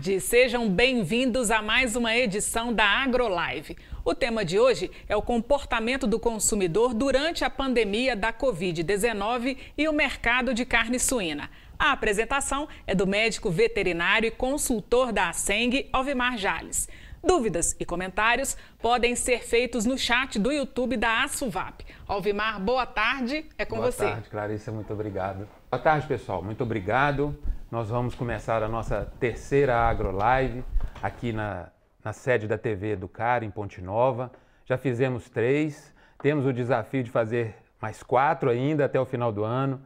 tarde, sejam bem-vindos a mais uma edição da AgroLive. O tema de hoje é o comportamento do consumidor durante a pandemia da Covid-19 e o mercado de carne suína. A apresentação é do médico veterinário e consultor da Aseng, Alvimar Jales. Dúvidas e comentários podem ser feitos no chat do YouTube da Asuvap. Alvimar, boa tarde, é com você. Boa tarde, Clarissa, muito obrigado. Boa tarde, pessoal, muito obrigado. Nós vamos começar a nossa terceira AgroLive aqui na sede da TV Educar, em Ponte Nova. Já fizemos 3, temos o desafio de fazer mais 4 ainda até o final do ano.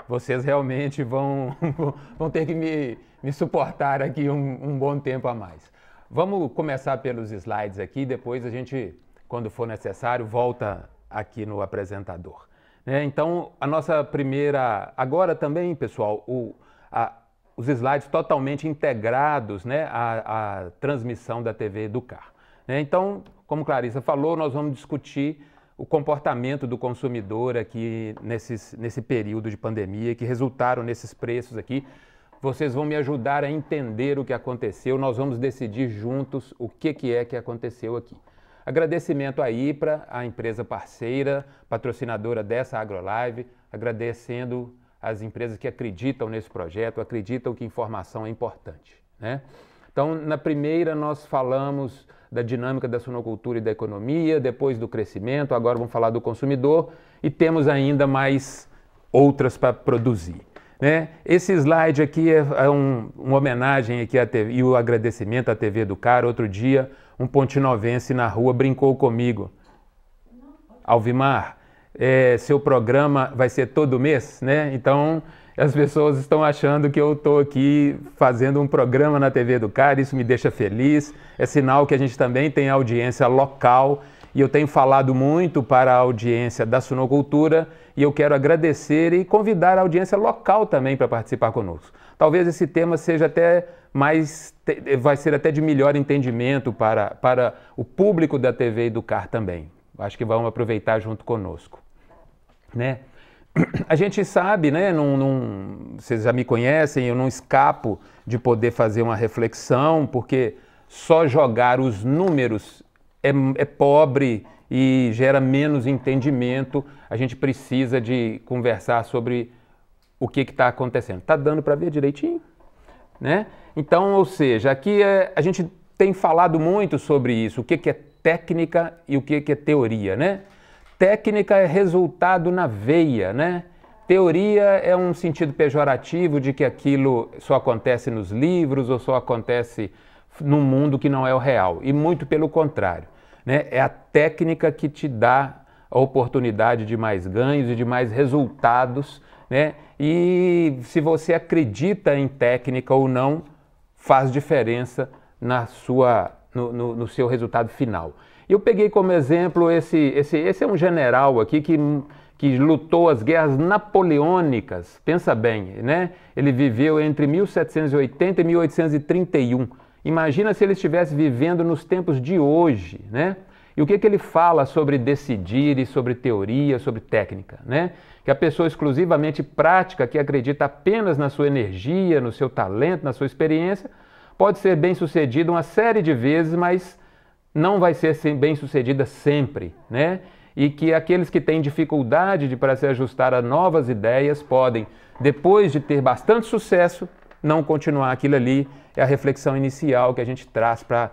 Vocês realmente vão ter que me suportar aqui um bom tempo a mais. Vamos começar pelos slides aqui, depois a gente, quando for necessário, volta aqui no apresentador. Então, a nossa primeira... Agora também, pessoal, os slides totalmente integrados, à transmissão da TV Educar. Então, como Clarissa falou, nós vamos discutir o comportamento do consumidor aqui nesse período de pandemia, que resultaram nesses preços aqui. Vocês vão me ajudar a entender o que aconteceu, nós vamos decidir juntos o que é que aconteceu aqui. Agradecimento à IPRA, a empresa parceira, patrocinadora dessa AgroLive, agradecendo as empresas que acreditam nesse projeto, acreditam que informação é importante. Então, na primeira nós falamos da dinâmica da suinocultura e da economia, depois do crescimento, agora vamos falar do consumidor e temos ainda mais outras para produzir. Esse slide aqui é uma homenagem aqui à TV, e o agradecimento à TV Educar. Outro dia, um pontinovense na rua brincou comigo. Alvimar, seu programa vai ser todo mês, Então, as pessoas estão achando que eu estou aqui fazendo um programa na TV Educar, isso me deixa feliz. É sinal que a gente também tem audiência local e eu tenho falado muito para a audiência da suinocultura e eu quero agradecer e convidar a audiência local também para participar conosco. Talvez esse tema seja até vai ser até de melhor entendimento para o público da TV Educar também. Acho que vão aproveitar junto conosco. A gente sabe, vocês já me conhecem, eu não escapo de poder fazer uma reflexão, porque só jogar os números é pobre e gera menos entendimento. A gente precisa de conversar sobre o que está acontecendo. Está dando para ver direitinho? Então, ou seja, aqui a gente tem falado muito sobre isso, o que é técnica e o que é teoria, Técnica é resultado na veia, Teoria é um sentido pejorativo de que aquilo só acontece nos livros ou só acontece num mundo que não é o real. E muito pelo contrário, É a técnica que te dá a oportunidade de mais ganhos e de mais resultados, E se você acredita em técnica ou não, faz diferença no seu resultado final. Eu peguei como exemplo esse é um general aqui que lutou as guerras napoleônicas, pensa bem, Ele viveu entre 1780 e 1831. Imagina se ele estivesse vivendo nos tempos de hoje, E o que ele fala sobre decidir e sobre teoria, sobre técnica, Que a pessoa exclusivamente prática, que acredita apenas na sua energia, no seu talento, na sua experiência, pode ser bem-sucedida uma série de vezes, mas não vai ser bem-sucedida sempre, E que aqueles que têm dificuldade para se ajustar a novas ideias podem, depois de ter bastante sucesso, não continuar aquilo ali. É a reflexão inicial que a gente traz para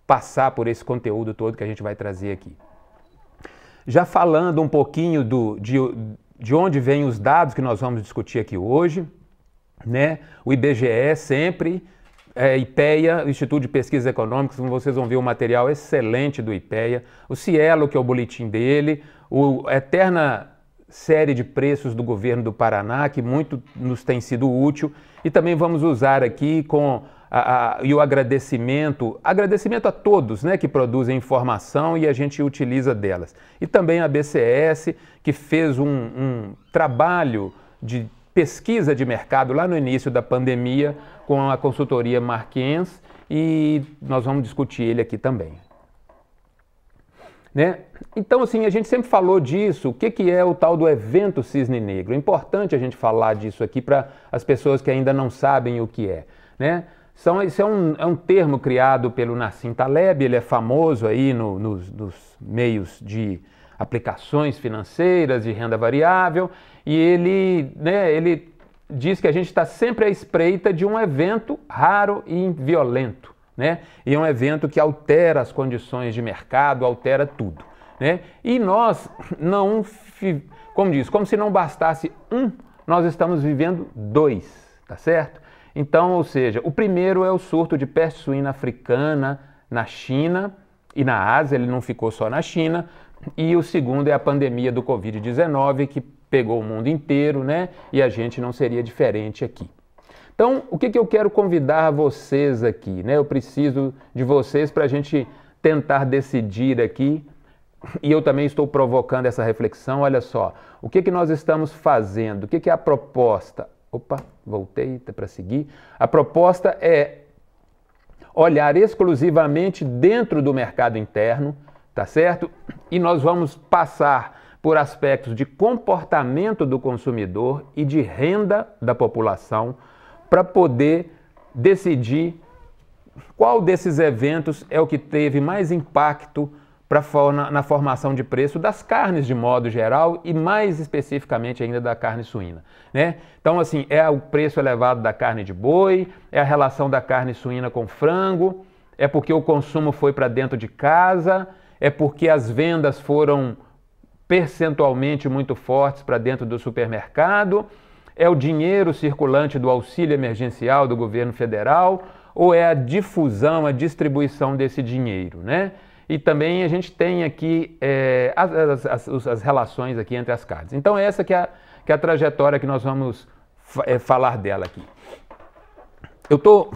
passar por esse conteúdo todo que a gente vai trazer aqui. Já falando um pouquinho de onde vêm os dados que nós vamos discutir aqui hoje, O IBGE sempre... IPEA, Instituto de Pesquisas Econômicas, como vocês vão ver, um material excelente do IPEA, o Cielo, que é o boletim dele, a eterna série de preços do governo do Paraná, que muito nos tem sido útil, e também vamos usar aqui e o agradecimento a todos, que produzem informação e a gente utiliza delas. E também a BCS, que fez um trabalho de pesquisa de mercado lá no início da pandemia com a consultoria Marquens e nós vamos discutir ele aqui também. Então, assim, a gente sempre falou disso, o que é o tal do evento Cisne Negro. É importante a gente falar disso aqui para as pessoas que ainda não sabem o que é. Isso é um termo criado pelo Nassim Taleb, ele é famoso aí nos meios de aplicações financeiras de renda variável, e ele diz que a gente está sempre à espreita de um evento raro e violento, né? E é um evento que altera as condições de mercado, altera tudo, né? E nós como se não bastasse nós estamos vivendo 2, tá certo? Então, ou seja, o primeiro é o surto de peste suína africana na China e na Ásia, ele não ficou só na China, e o segundo é a pandemia do Covid-19, que pegou o mundo inteiro, né? E a gente não seria diferente aqui. Então, o que eu quero convidar vocês aqui, né? Eu preciso de vocês para a gente tentar decidir aqui, e eu também estou provocando essa reflexão. Olha só, o que nós estamos fazendo? O que é a proposta? Opa, voltei para seguir. A proposta é olhar exclusivamente dentro do mercado interno, tá certo? E nós vamos passar por aspectos de comportamento do consumidor e de renda da população para poder decidir qual desses eventos é o que teve mais impacto na formação de preço das carnes de modo geral e mais especificamente ainda da carne suína, né? Então, assim, é o preço elevado da carne de boi, é a relação da carne suína com frango, é porque o consumo foi para dentro de casa, é porque as vendas foram percentualmente muito fortes para dentro do supermercado, é o dinheiro circulante do auxílio emergencial do governo federal ou é a difusão, a distribuição desse dinheiro, né? E também a gente tem aqui as relações aqui entre as carnes. Então essa que é a trajetória que nós vamos falar dela aqui.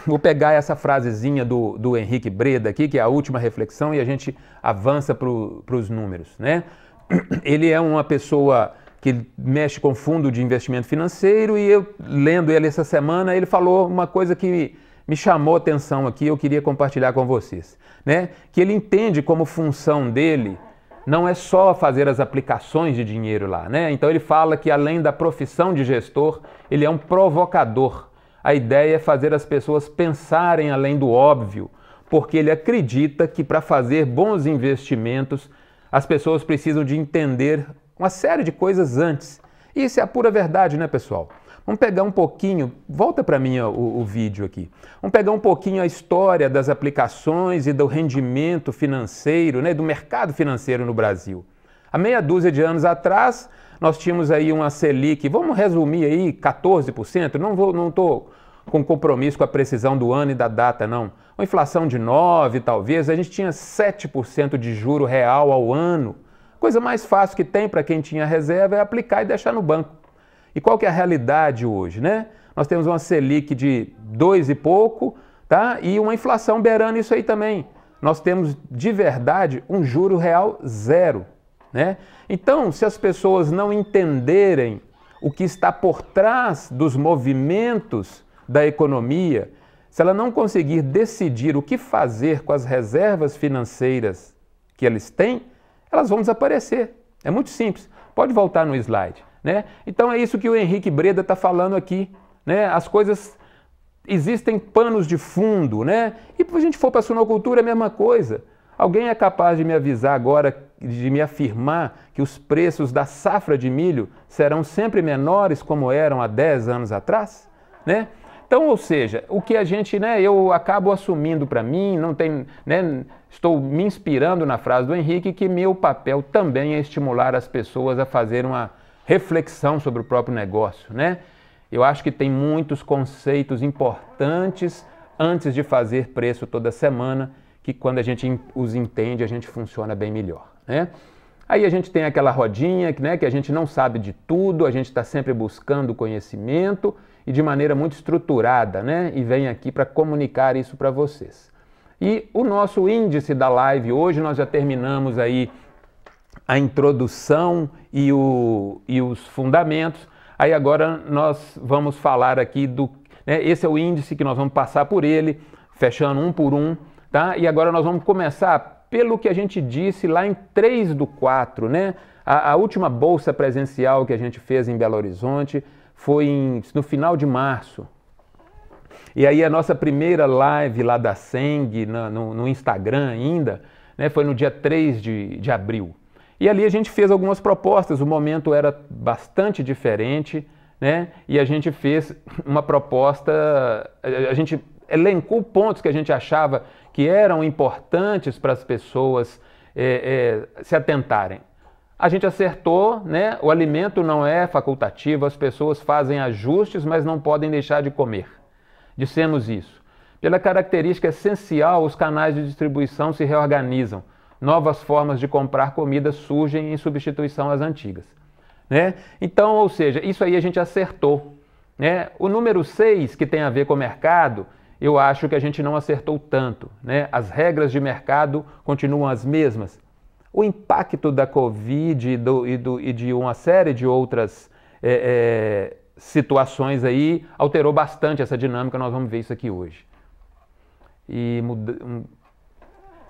Vou pegar essa frasezinha do Henrique Breda aqui, que é a última reflexão, e a gente avança para os números, né? Ele é uma pessoa que mexe com fundo de investimento financeiro, e eu, lendo ele essa semana, ele falou uma coisa que me chamou a atenção aqui, eu queria compartilhar com vocês, né? Que ele entende como função dele não é só fazer as aplicações de dinheiro lá, né? Então ele fala que além da profissão de gestor, ele é um provocador. A ideia é fazer as pessoas pensarem além do óbvio, porque ele acredita que para fazer bons investimentos, as pessoas precisam de entender uma série de coisas antes. E isso é a pura verdade, né, pessoal? Vamos pegar um pouquinho, volta para mim o vídeo aqui. Vamos pegar um pouquinho a história das aplicações e do rendimento financeiro, né, do mercado financeiro no Brasil. Há meia dúzia de anos atrás, nós tínhamos aí uma Selic, vamos resumir aí, 14%, não estou com compromisso com a precisão do ano e da data, não. Uma inflação de 9%, talvez, a gente tinha 7% de juro real ao ano. Coisa mais fácil que tem para quem tinha reserva é aplicar e deixar no banco. E qual que é a realidade hoje, né? Nós temos uma Selic de 2 e pouco, tá? E uma inflação beirando isso aí também. Nós temos, de verdade, um juro real 0, né? Então, se as pessoas não entenderem o que está por trás dos movimentos da economia, se ela não conseguir decidir o que fazer com as reservas financeiras que eles têm, elas vão desaparecer. É muito simples. Pode voltar no slide, né? Então é isso que o Henrique Breda está falando aqui, né? As coisas, existem panos de fundo, né? E se a gente for para a suinocultura, é a mesma coisa. Alguém é capaz de me avisar agora, de me afirmar que os preços da safra de milho serão sempre menores como eram há 10 anos atrás, né? Então, ou seja, o que a gente, né, eu acabo assumindo para mim, não tem, né, estou me inspirando na frase do Henrique, que meu papel também é estimular as pessoas a fazer uma reflexão sobre o próprio negócio, né? Eu acho que tem muitos conceitos importantes antes de fazer preço toda semana, que quando a gente os entende, a gente funciona bem melhor, né? Aí a gente tem aquela rodinha, né, que a gente não sabe de tudo, a gente está sempre buscando conhecimento e de maneira muito estruturada, né? E vem aqui para comunicar isso para vocês. E o nosso índice da live hoje, nós já terminamos aí a introdução e os fundamentos. Aí agora nós vamos falar aqui né, esse é o índice que nós vamos passar por ele, fechando um por um, tá? E agora nós vamos começar pelo que a gente disse lá em 3/4, né? A última bolsa presencial que a gente fez em Belo Horizonte foi no final de março. E aí a nossa primeira live lá da Seng, no Instagram ainda, né, foi no dia 3 de abril. E ali a gente fez algumas propostas, o momento era bastante diferente, né? E a gente fez uma proposta, a gente elencou pontos que a gente achava que eram importantes para as pessoas se atentarem. A gente acertou, né? O alimento não é facultativo, as pessoas fazem ajustes, mas não podem deixar de comer. Dissemos isso. Pela característica essencial, os canais de distribuição se reorganizam. Novas formas de comprar comida surgem em substituição às antigas. Né? Então, ou seja, isso aí a gente acertou. Né? O número 6, que tem a ver com o mercado, eu acho que a gente não acertou tanto. Né? As regras de mercado continuam as mesmas. O impacto da Covid e de uma série de outras situações aí alterou bastante essa dinâmica, nós vamos ver isso aqui hoje.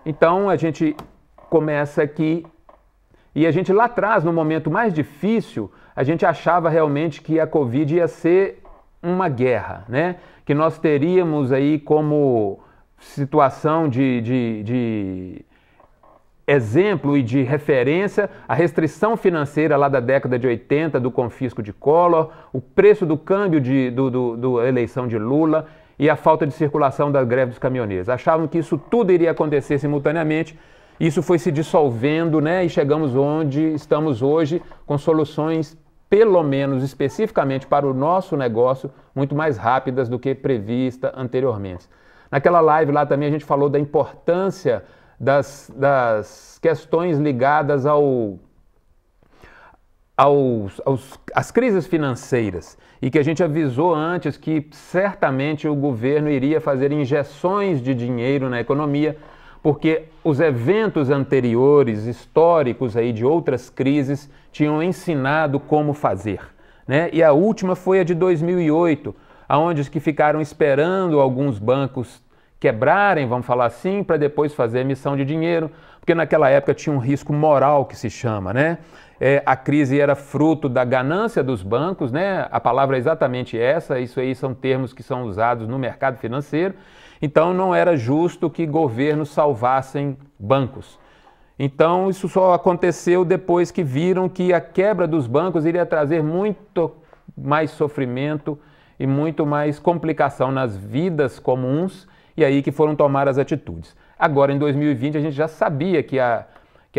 Então a gente começa aqui, e a gente lá atrás, no momento mais difícil, a gente achava realmente que a Covid ia ser uma guerra, né? Que nós teríamos aí como situação de exemplo e de referência a restrição financeira lá da década de 80, do confisco de Collor, o preço do câmbio da eleição de Lula e a falta de circulação da greve dos caminhoneiros. Achavam que isso tudo iria acontecer simultaneamente. Isso foi se dissolvendo, né? E chegamos onde estamos hoje, com soluções, pelo menos especificamente para o nosso negócio, muito mais rápidas do que prevista anteriormente. Naquela live lá também a gente falou da importância das questões ligadas às crises financeiras e que a gente avisou antes que certamente o governo iria fazer injeções de dinheiro na economia, porque os eventos anteriores, históricos aí de outras crises, tinham ensinado como fazer. Né? E a última foi a de 2008, onde os que ficaram esperando alguns bancos quebrarem, vamos falar assim, para depois fazer emissão de dinheiro, porque naquela época tinha um risco moral que se chama, né? A crise era fruto da ganância dos bancos, né? A palavra é exatamente essa, isso aí são termos que são usados no mercado financeiro, então não era justo que governos salvassem bancos. Então isso só aconteceu depois que viram que a quebra dos bancos iria trazer muito mais sofrimento e muito mais complicação nas vidas comuns, e aí que foram tomar as atitudes. Agora, em 2020, a gente já sabia que a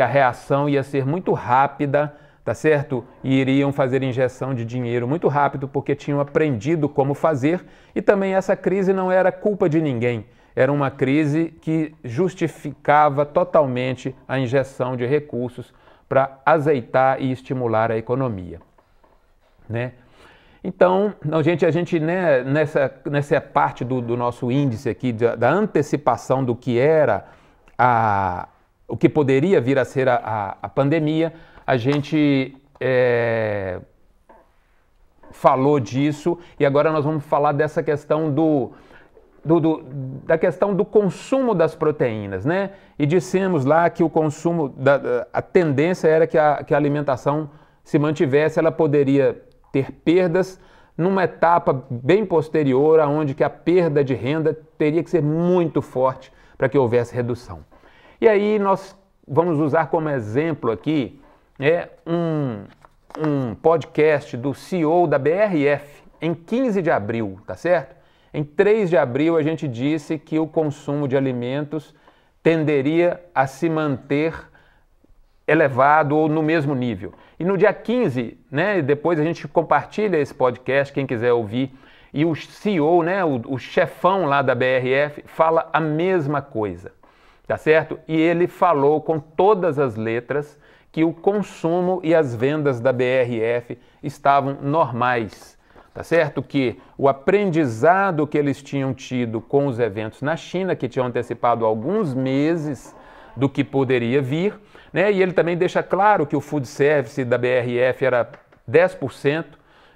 reação ia ser muito rápida, tá certo? E iriam fazer injeção de dinheiro muito rápido, porque tinham aprendido como fazer, e também essa crise não era culpa de ninguém. Era uma crise que justificava totalmente a injeção de recursos para azeitar e estimular a economia. Né? Então, a gente né, nessa parte do nosso índice aqui, da antecipação do que era o que poderia vir a ser a pandemia, a gente falou disso, e agora nós vamos falar dessa questão da questão do consumo das proteínas, né? E dissemos lá que o consumo, a tendência era que a alimentação se mantivesse, ela poderia ter perdas numa etapa bem posterior, onde que a perda de renda teria que ser muito forte para que houvesse redução. E aí nós vamos usar como exemplo aqui um podcast do CEO da BRF em 15 de abril, tá certo? Em 3 de abril a gente disse que o consumo de alimentos tenderia a se manter elevado ou no mesmo nível. E no dia 15, né, depois a gente compartilha esse podcast, quem quiser ouvir, e o CEO, né, o chefão lá da BRF, fala a mesma coisa, tá certo? E ele falou com todas as letras que o consumo e as vendas da BRF estavam normais, tá certo? Que o aprendizado que eles tinham tido com os eventos na China, que tinham antecipado alguns meses do que poderia vir, né? E ele também deixa claro que o food service da BRF era 10%,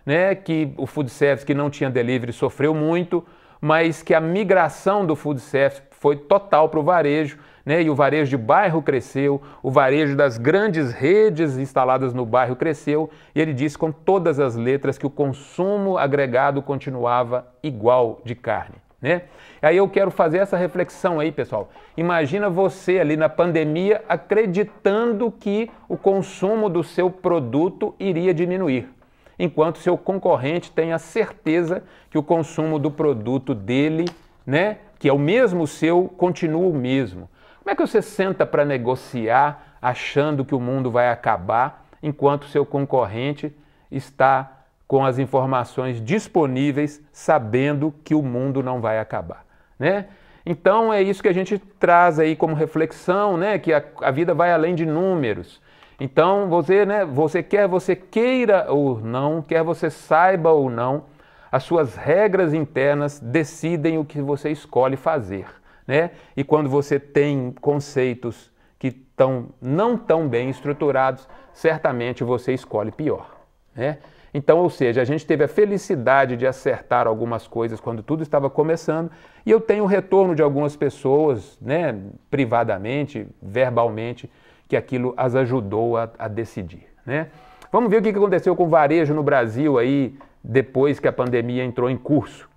né? Que o food service que não tinha delivery sofreu muito, mas que a migração do food service foi total para o varejo, né? E o varejo de bairro cresceu, o varejo das grandes redes instaladas no bairro cresceu, e ele disse com todas as letras que o consumo agregado continuava igual de carne, né? Aí eu quero fazer essa reflexão aí, pessoal. Imagina você ali na pandemia acreditando que o consumo do seu produto iria diminuir, enquanto seu concorrente tem a certeza que o consumo do produto dele, né, que é o mesmo seu, continua o mesmo. Como é que você senta para negociar achando que o mundo vai acabar, enquanto seu concorrente está com as informações disponíveis, sabendo que o mundo não vai acabar, né? Então é isso que a gente traz aí como reflexão, né? Que a vida vai além de números. Então você, né? Quer você queira ou não, quer você saiba ou não, as suas regras internas decidem o que você escolhe fazer, né? E quando você tem conceitos que estão não tão bem estruturados, certamente você escolhe pior, né? Então, ou seja, a gente teve a felicidade de acertar algumas coisas quando tudo estava começando, e eu tenho o retorno de algumas pessoas, né, privadamente, verbalmente, que aquilo as ajudou a decidir, né? Vamos ver o que aconteceu com o varejo no Brasil aí, depois que a pandemia entrou em curso,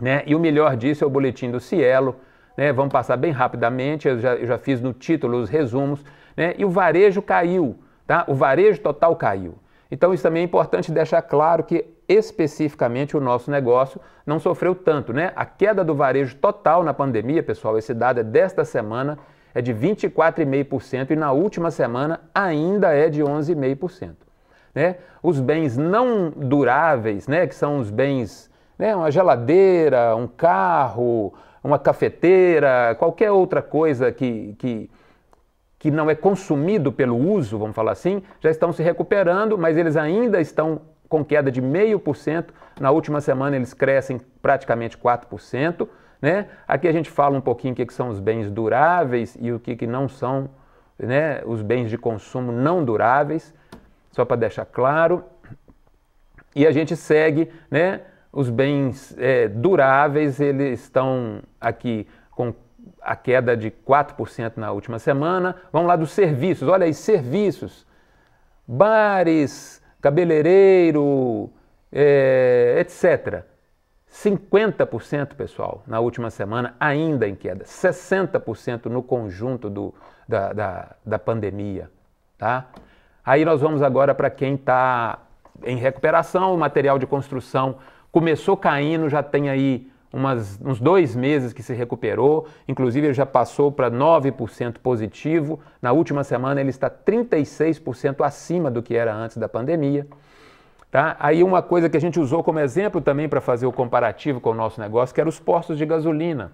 né? E o melhor disso é o boletim do Cielo, né? Vamos passar bem rapidamente, eu já fiz no título os resumos, né? E o varejo caiu, tá? O varejo total caiu. Então isso também é importante deixar claro que especificamente o nosso negócio não sofreu tanto, né? A queda do varejo total na pandemia, pessoal, esse dado é desta semana, é de 24,5% e na última semana ainda é de 11,5%, né? Os bens não duráveis, né, que são os bens, né, uma geladeira, um carro, uma cafeteira, qualquer outra coisa que não é consumido pelo uso, vamos falar assim, já estão se recuperando, mas eles ainda estão com queda de 0,5%. Na última semana eles crescem praticamente 4%. Né? Aqui a gente fala um pouquinho o que são os bens duráveis e o que não são, né, os bens de consumo não duráveis, só para deixar claro. E a gente segue, né, os bens duráveis, eles estão aqui com a queda de 4% na última semana. Vamos lá dos serviços, olha aí, serviços, bares, cabeleireiro, etc. 50%, pessoal, na última semana, ainda em queda. 60% no conjunto da pandemia, tá? Aí nós vamos agora para quem está em recuperação. O material de construção começou caindo, já tem aí uns 2 meses que se recuperou, inclusive ele já passou para 9% positivo. Na última semana ele está 36% acima do que era antes da pandemia. Tá? Aí uma coisa que a gente usou como exemplo também para fazer o comparativo com o nosso negócio, que era os postos de gasolina,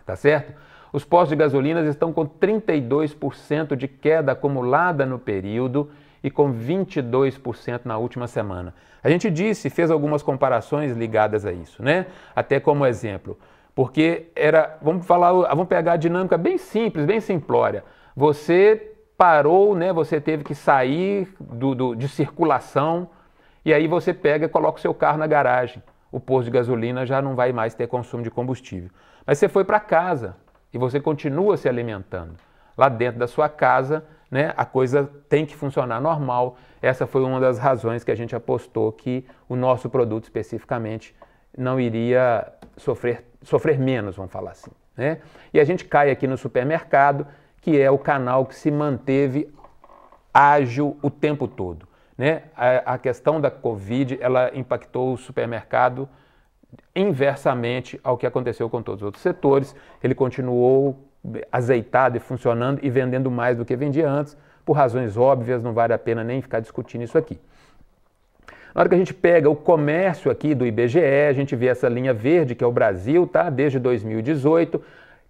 tá certo? Os postos de gasolina estão com 32% de queda acumulada no período e com 22% na última semana. A gente fez algumas comparações ligadas a isso, né? Até como exemplo, porque vamos pegar a dinâmica bem simples, bem simplória. Você parou, né? Você teve que sair de circulação, e aí você pega e coloca o seu carro na garagem. O posto de gasolina já não vai mais ter consumo de combustível. Mas você foi para casa e você continua se alimentando. Lá dentro da sua casa, né, a coisa tem que funcionar normal. Essa foi uma das razões que a gente apostou que o nosso produto especificamente não iria sofrer menos, vamos falar assim, né? E a gente cai aqui no supermercado, que é o canal que se manteve ágil o tempo todo, né? A questão da Covid, ela impactou o supermercado inversamente ao que aconteceu com todos os outros setores. Ele continuou azeitado e funcionando e vendendo mais do que vendia antes, por razões óbvias, não vale a pena nem ficar discutindo isso aqui. Na hora que a gente pega o comércio aqui do IBGE, a gente vê essa linha verde, que é o Brasil, tá? Desde 2018,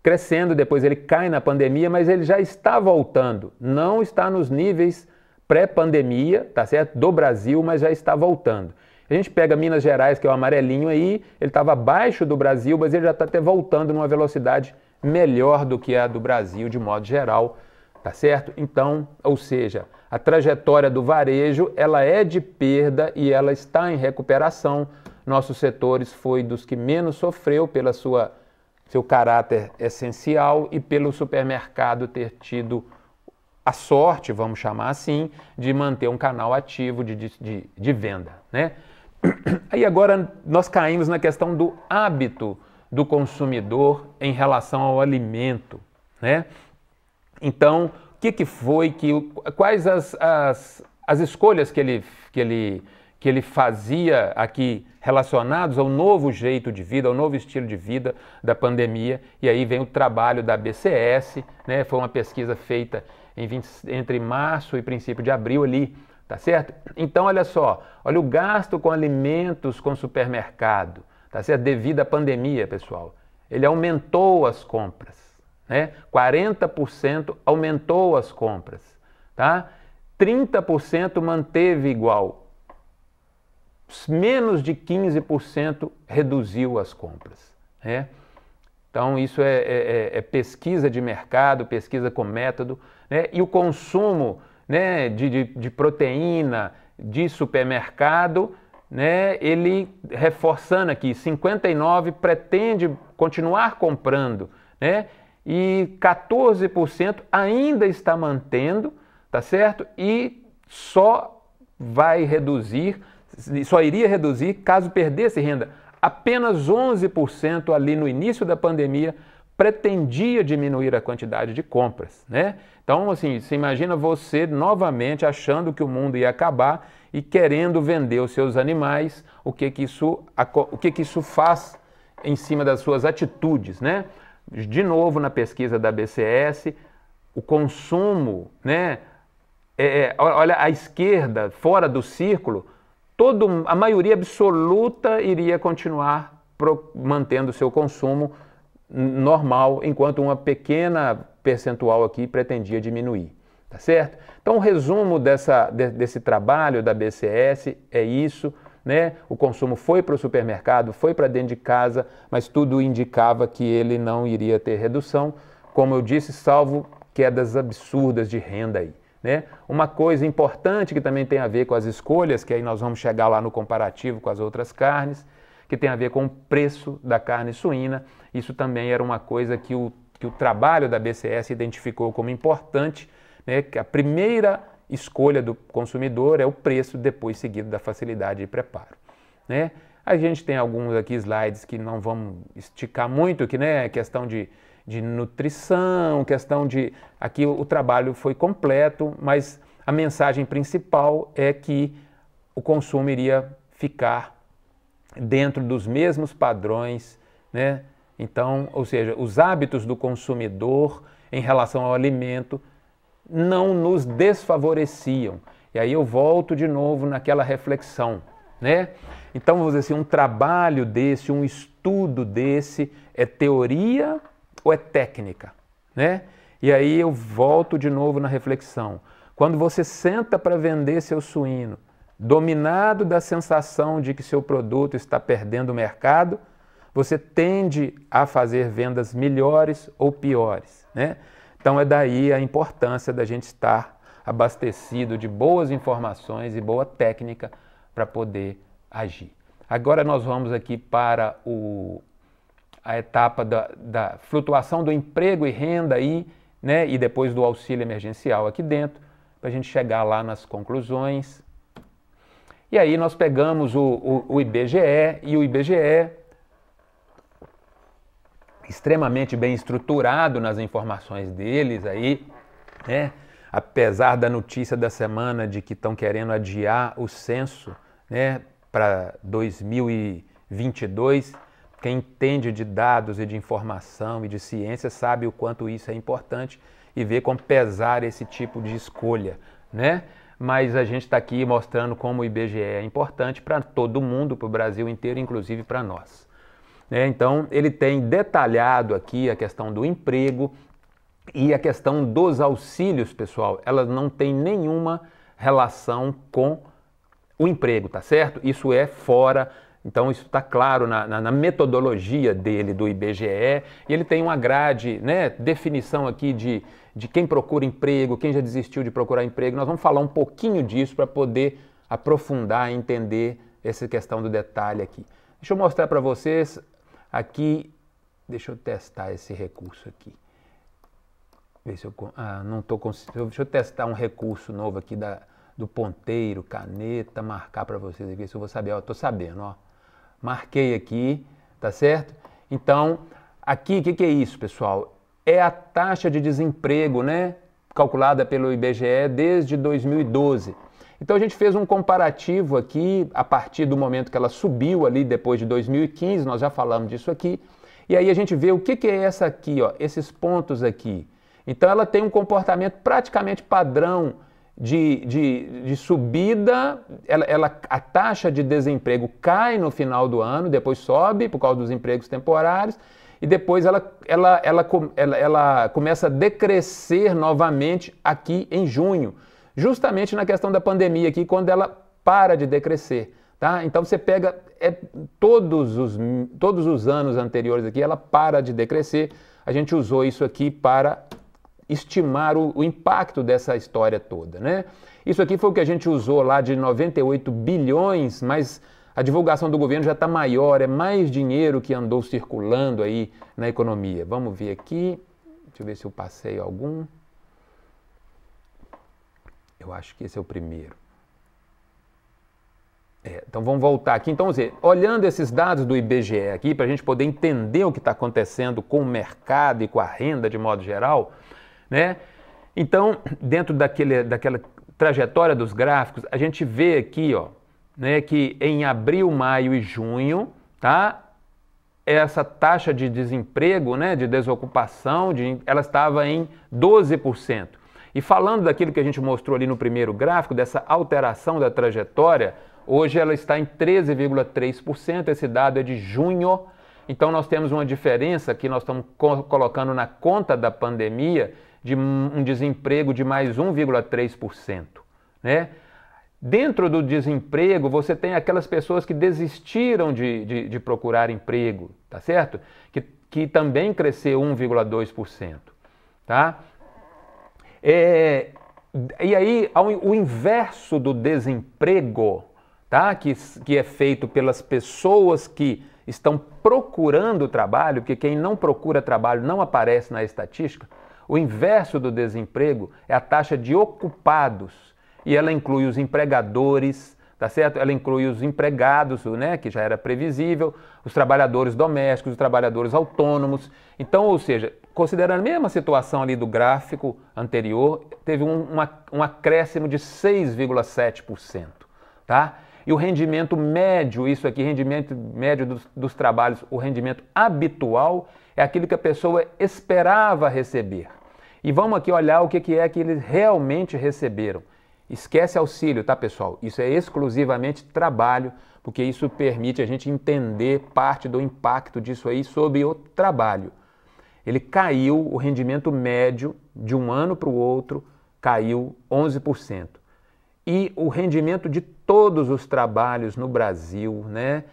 crescendo, depois ele cai na pandemia, mas ele já está voltando. Não está nos níveis pré-pandemia, tá certo? Do Brasil, mas já está voltando. A gente pega Minas Gerais, que é o amarelinho aí, ele estava abaixo do Brasil, mas ele já está até voltando numa velocidade melhor do que a do Brasil, de modo geral, tá certo? Então, ou seja, a trajetória do varejo, ela é de perda e ela está em recuperação. Nossos setores foi dos que menos sofreu pela seu caráter essencial e pelo supermercado ter tido a sorte, vamos chamar assim, de manter um canal ativo de venda, né? Aí agora nós caímos na questão do hábito do consumidor em relação ao alimento, né? Então, quais as escolhas que ele fazia aqui relacionados ao novo jeito de vida, ao novo estilo de vida da pandemia? E aí vem o trabalho da BCS, né? Foi uma pesquisa feita entre março e princípio de abril ali, tá certo? Então, olha só, olha o gasto com alimentos com supermercado, tá certo? Devido à pandemia, pessoal, ele aumentou as compras, né? 40% aumentou as compras, tá? 30% manteve igual, menos de 15% reduziu as compras, né? Então, isso é pesquisa de mercado, pesquisa com método, né? E o consumo, né, de proteína de supermercado, né, ele reforçando aqui, 59% pretende continuar comprando, né? E 14% ainda está mantendo, tá certo? E só iria reduzir caso perdesse renda. Apenas 11% ali no início da pandemia pretendia diminuir a quantidade de compras, né? Então, assim, você imagina você novamente achando que o mundo ia acabar e querendo vender os seus animais, o que que isso faz em cima das suas atitudes, né? De novo, na pesquisa da BCS, o consumo, né? Olha, a esquerda, fora do círculo, a maioria absoluta iria continuar mantendo o seu consumo normal, enquanto uma pequena percentual aqui pretendia diminuir, tá certo? Então, o resumo desse trabalho da BCS é isso, né? O consumo foi para o supermercado, foi para dentro de casa, mas tudo indicava que ele não iria ter redução, como eu disse, salvo quedas absurdas de renda aí, né? Uma coisa importante que também tem a ver com as escolhas, que aí nós vamos chegar lá no comparativo com as outras carnes, que tem a ver com o preço da carne suína. Isso também era uma coisa que o trabalho da BCS identificou como importante, né? Que a primeira escolha do consumidor é o preço, depois seguido da facilidade de preparo, né? A gente tem alguns aqui slides que não vamos esticar muito, que, né, questão de nutrição, questão de... Aqui o trabalho foi completo, mas a mensagem principal é que o consumo iria ficar dentro dos mesmos padrões, né? Então, ou seja, os hábitos do consumidor em relação ao alimento não nos desfavoreciam. E aí eu volto de novo naquela reflexão, né? Então, vamos dizer assim, um trabalho desse, um estudo desse, é teoria ou é técnica, né? E aí eu volto de novo na reflexão. Quando você senta para vender seu suíno, dominado da sensação de que seu produto está perdendo o mercado, você tende a fazer vendas melhores ou piores, né? Então é daí a importância da gente estar abastecido de boas informações e boa técnica para poder agir. Agora nós vamos aqui para a etapa da flutuação do emprego e renda aí, né? E depois do auxílio emergencial aqui dentro, para a gente chegar lá nas conclusões. E aí nós pegamos o IBGE, e o IBGE, extremamente bem estruturado nas informações deles aí, né? Apesar da notícia da semana de que estão querendo adiar o censo, né, para 2022, quem entende de dados e de informação e de ciência sabe o quanto isso é importante e vê com pesar esse tipo de escolha, né? Mas a gente está aqui mostrando como o IBGE é importante para todo mundo, para o Brasil inteiro, inclusive para nós, né? Então, ele tem detalhado aqui a questão do emprego e a questão dos auxílios, pessoal. Elas não têm nenhuma relação com o emprego, tá certo? Isso é fora. Então, isso está claro na metodologia dele, do IBGE, e ele tem uma grade, né, definição aqui de quem procura emprego, quem já desistiu de procurar emprego. Nós vamos falar um pouquinho disso para poder aprofundar e entender essa questão do detalhe aqui. Deixa eu mostrar para vocês aqui, deixa eu testar esse recurso aqui. Ver se eu não estou conseguindo. Deixa eu testar um recurso novo aqui do ponteiro, caneta, marcar para vocês aqui, se eu vou saber. Ó, estou sabendo, ó. Marquei aqui, tá certo? Então, aqui, o que é isso, pessoal? É a taxa de desemprego, né? Calculada pelo IBGE desde 2012. Então, a gente fez um comparativo aqui, a partir do momento que ela subiu ali, depois de 2015, nós já falamos disso aqui. E aí a gente vê o que é essa aqui, ó, esses pontos aqui. Então, ela tem um comportamento praticamente padrão de subida, a taxa de desemprego cai no final do ano, depois sobe por causa dos empregos temporários, e depois ela começa a decrescer novamente aqui em junho, justamente na questão da pandemia aqui, quando ela para de decrescer. Tá? Então você pega todos os anos anteriores aqui, ela para de decrescer, a gente usou isso aqui para estimar o impacto dessa história toda, né? Isso aqui foi o que a gente usou lá de 98 bilhões, mas a divulgação do governo já está maior, é mais dinheiro que andou circulando aí na economia. Vamos ver aqui, deixa eu ver se eu passei algum. Eu acho que esse é o primeiro. Então vamos voltar aqui. Então, olhando esses dados do IBGE aqui, para a gente poder entender o que está acontecendo com o mercado e com a renda de modo geral, né? Então, dentro daquela trajetória dos gráficos, a gente vê aqui, ó, né, que em abril, maio e junho, tá, essa taxa de desemprego, né, de desocupação, ela estava em 12%. E falando daquilo que a gente mostrou ali no primeiro gráfico, dessa alteração da trajetória, hoje ela está em 13,3%, esse dado é de junho. Então nós temos uma diferença que nós estamos colocando na conta da pandemia de um desemprego de mais 1,3%, né? Dentro do desemprego, você tem aquelas pessoas que desistiram de procurar emprego, tá certo? Que também cresceu 1,2%, tá? E aí, o inverso do desemprego, tá? Que é feito pelas pessoas que estão procurando trabalho, porque quem não procura trabalho não aparece na estatística. O inverso do desemprego é a taxa de ocupados, e ela inclui os empregadores, tá certo? Ela inclui os empregados, né, que já era previsível, os trabalhadores domésticos, os trabalhadores autônomos. Então, ou seja, considerando a mesma situação ali do gráfico anterior, teve um acréscimo de 6,7%, tá? E o rendimento médio, isso aqui, rendimento médio dos trabalhos, o rendimento habitual, é aquilo que a pessoa esperava receber. E vamos aqui olhar o que é que eles realmente receberam. Esquece auxílio, tá, pessoal? Isso é exclusivamente trabalho, porque isso permite a gente entender parte do impacto disso aí sobre o trabalho. Ele caiu, o rendimento médio de um ano para o outro caiu 11%. E o rendimento de todos os trabalhos no Brasil, né,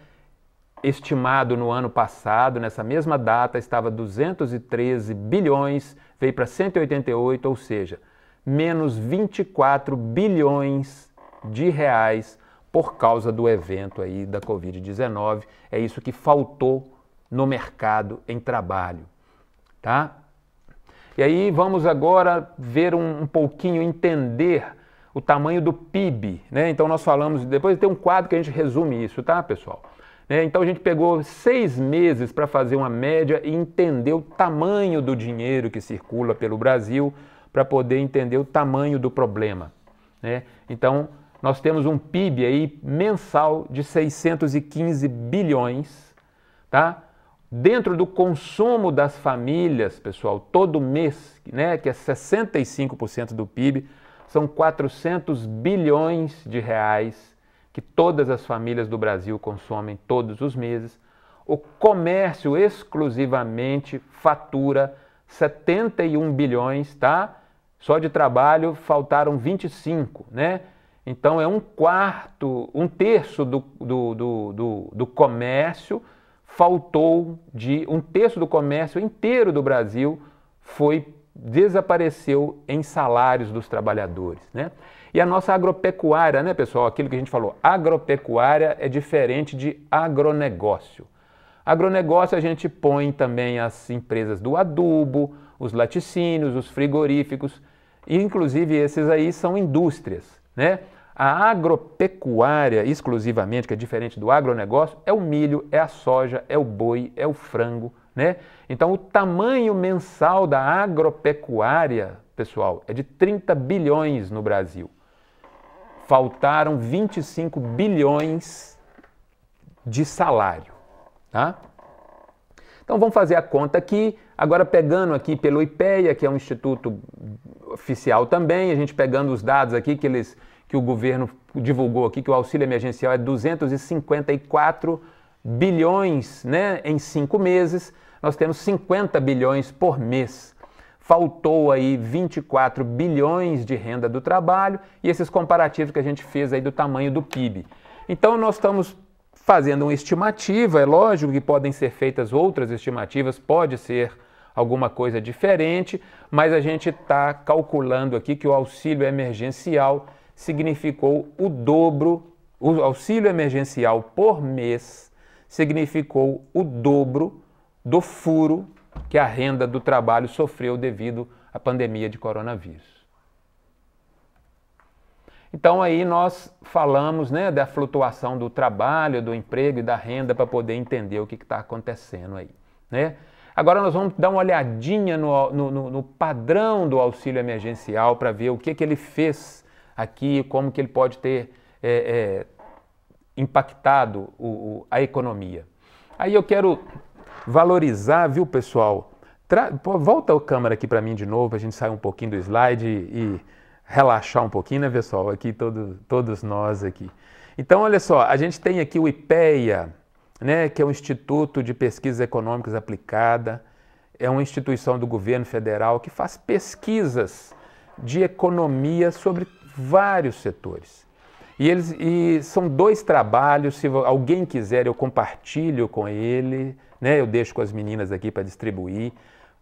estimado no ano passado, nessa mesma data, estava 213 bilhões, veio para 188, ou seja, menos 24 bilhões de reais por causa do evento aí da Covid-19. É isso que faltou no mercado em trabalho, tá? E aí vamos agora ver um pouquinho, entender o tamanho do PIB, né? Então nós falamos, depois tem um quadro que a gente resume isso, tá, pessoal? Então a gente pegou 6 meses para fazer uma média e entender o tamanho do dinheiro que circula pelo Brasil, para poder entender o tamanho do problema, né? Então nós temos um PIB aí mensal de 615 bilhões, tá? Dentro do consumo das famílias, pessoal, todo mês, né, que é 65% do PIB, são 400 bilhões de reais que todas as famílias do Brasil consomem todos os meses. O comércio exclusivamente fatura 71 bilhões, tá? Só de trabalho faltaram 25, né? Então é um terço do comércio faltou, um terço do comércio inteiro do Brasil desapareceu em salários dos trabalhadores, né? E a nossa agropecuária, né, pessoal? Aquilo que a gente falou, agropecuária é diferente de agronegócio. Agronegócio a gente põe também as empresas do adubo, os laticínios, os frigoríficos, e inclusive esses aí são indústrias, né? A agropecuária, exclusivamente, que é diferente do agronegócio, é o milho, é a soja, é o boi, é o frango, né? Então, o tamanho mensal da agropecuária, pessoal, é de 30 bilhões no Brasil. Faltaram 25 bilhões de salário, tá? Então, vamos fazer a conta aqui, agora pegando aqui pelo IPEA, que é um instituto oficial também, a gente pegando os dados aqui que o governo divulgou aqui, que o auxílio emergencial é 254 bilhões, né, em 5 meses, nós temos 50 bilhões por mês. Faltou aí 24 bilhões de renda do trabalho e esses comparativos que a gente fez aí do tamanho do PIB. Então nós estamos fazendo uma estimativa, é lógico que podem ser feitas outras estimativas, pode ser alguma coisa diferente, mas a gente está calculando aqui que o auxílio emergencial significou o dobro, o auxílio emergencial por mês significou o dobro do furo que a renda do trabalho sofreu devido à pandemia de coronavírus. Então aí nós falamos, né, da flutuação do trabalho, do emprego e da renda para poder entender o que está acontecendo aí, né? Agora nós vamos dar uma olhadinha no padrão do auxílio emergencial para ver o que ele fez aqui, como que ele pode ter impactado a economia. Aí eu quero valorizar, viu, pessoal? Volta a câmera aqui para mim de novo, a gente sai um pouquinho do slide e relaxar um pouquinho, né, pessoal? Aqui todos nós aqui. Então, olha só, a gente tem aqui o IPEA, né, que é o Instituto de Pesquisas Econômicas Aplicada, é uma instituição do governo federal que faz pesquisas de economia sobre vários setores. E são 2 trabalhos, se alguém quiser eu compartilho com ele, né, eu deixo com as meninas aqui para distribuir,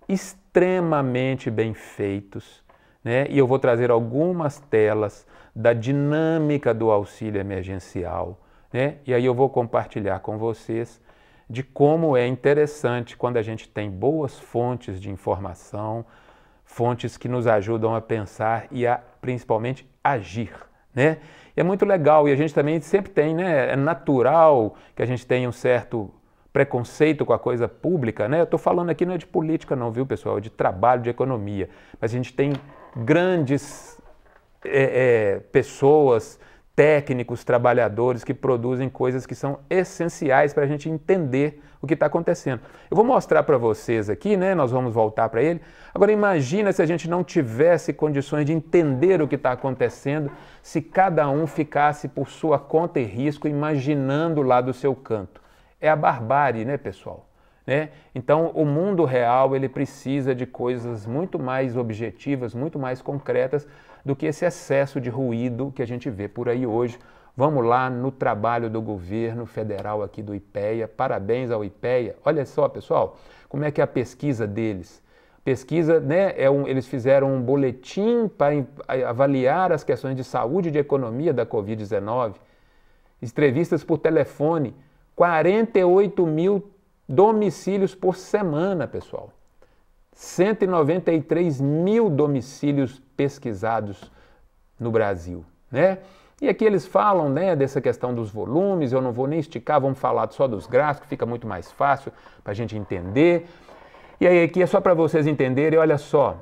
extremamente bem feitos, né, e eu vou trazer algumas telas da dinâmica do auxílio emergencial, né, e aí eu vou compartilhar com vocês de como é interessante quando a gente tem boas fontes de informação, fontes que nos ajudam a pensar e a, principalmente, agir, né? E é muito legal, e a gente também sempre tem, né? É natural que a gente tenha um certo preconceito com a coisa pública, né? Eu estou falando aqui não é de política não, viu, pessoal? É de trabalho, de economia. Mas a gente tem grandes pessoas, técnicos, trabalhadores que produzem coisas que são essenciais para a gente entender o que está acontecendo. Eu vou mostrar para vocês aqui, né? Nós vamos voltar para ele. Agora imagina se a gente não tivesse condições de entender o que está acontecendo, se cada um ficasse por sua conta e risco, imaginando lá do seu canto. É a barbárie, né, pessoal? Né? Então, o mundo real ele precisa de coisas muito mais objetivas, muito mais concretas do que esse excesso de ruído que a gente vê por aí hoje. Vamos lá no trabalho do governo federal aqui do IPEA. Parabéns ao IPEA. Olha só, pessoal, como é que é a pesquisa deles. Pesquisa, né, eles fizeram um boletim para avaliar as questões de saúde e de economia da Covid-19. Entrevistas por telefone, 48 mil domicílios por semana, pessoal. 193 mil domicílios pesquisados no Brasil, né? E aqui eles falam, né, dessa questão dos volumes, eu não vou nem esticar, vamos falar só dos gráficos, fica muito mais fácil para a gente entender. E aí aqui é só para vocês entenderem, olha só,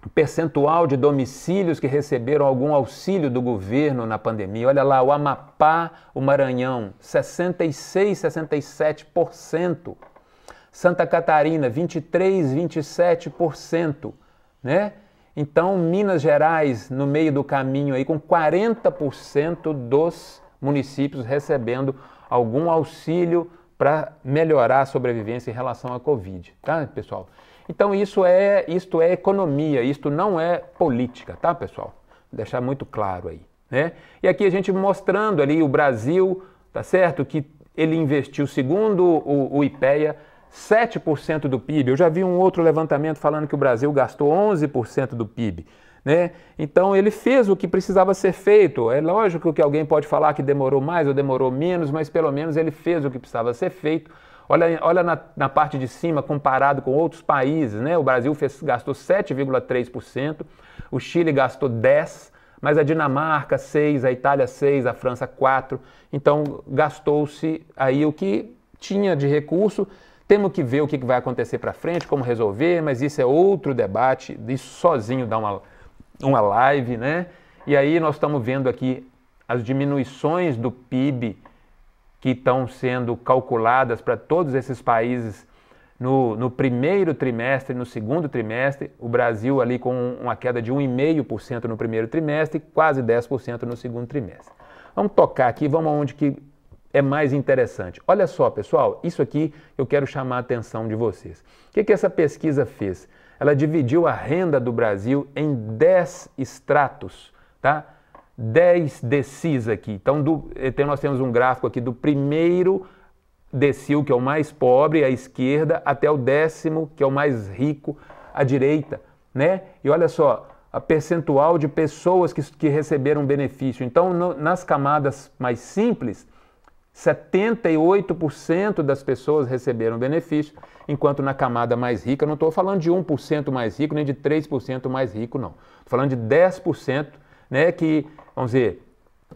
o percentual de domicílios que receberam algum auxílio do governo na pandemia. Olha lá, o Amapá, o Maranhão, 66, 67%. Santa Catarina, 23, 27%, né? Então, Minas Gerais, no meio do caminho aí, com 40% dos municípios recebendo algum auxílio para melhorar a sobrevivência em relação à Covid, tá, pessoal? Então, isto é economia, isto não é política, tá, pessoal? Vou deixar muito claro aí, né? E aqui a gente mostrando ali o Brasil, tá certo? Que ele investiu, segundo o IPEA, 7% do PIB. Eu já vi um outro levantamento falando que o Brasil gastou 11% do PIB, né? Então ele fez o que precisava ser feito. É lógico que alguém pode falar que demorou mais ou demorou menos, mas pelo menos ele fez o que precisava ser feito. Olha na parte de cima, comparado com outros países, né? O Brasil gastou 7,3%, o Chile gastou 10%, mas a Dinamarca 6, a Itália 6, a França 4. Então gastou-se aí o que tinha de recurso. Temos que ver o que vai acontecer para frente, como resolver, mas isso é outro debate, isso sozinho dá uma live, né? E aí nós estamos vendo aqui as diminuições do PIB que estão sendo calculadas para todos esses países no primeiro trimestre, no segundo trimestre, o Brasil ali com uma queda de 1,5% no primeiro trimestre e quase 10% no segundo trimestre. Vamos tocar aqui, vamos aonde que é mais interessante. Olha só, pessoal, isso aqui eu quero chamar a atenção de vocês. O que essa pesquisa fez? Ela dividiu a renda do Brasil em 10 estratos, tá? 10 decis aqui. Então, nós temos um gráfico aqui do primeiro decil, que é o mais pobre, à esquerda, até o 10º, que é o mais rico, à direita, né? E olha só, a percentual de pessoas que receberam benefício. Então, nas camadas mais simples, 78% das pessoas receberam benefício, enquanto na camada mais rica, não estou falando de 1% mais rico, nem de 3% mais rico, não. Estou falando de 10%, né, que, vamos dizer,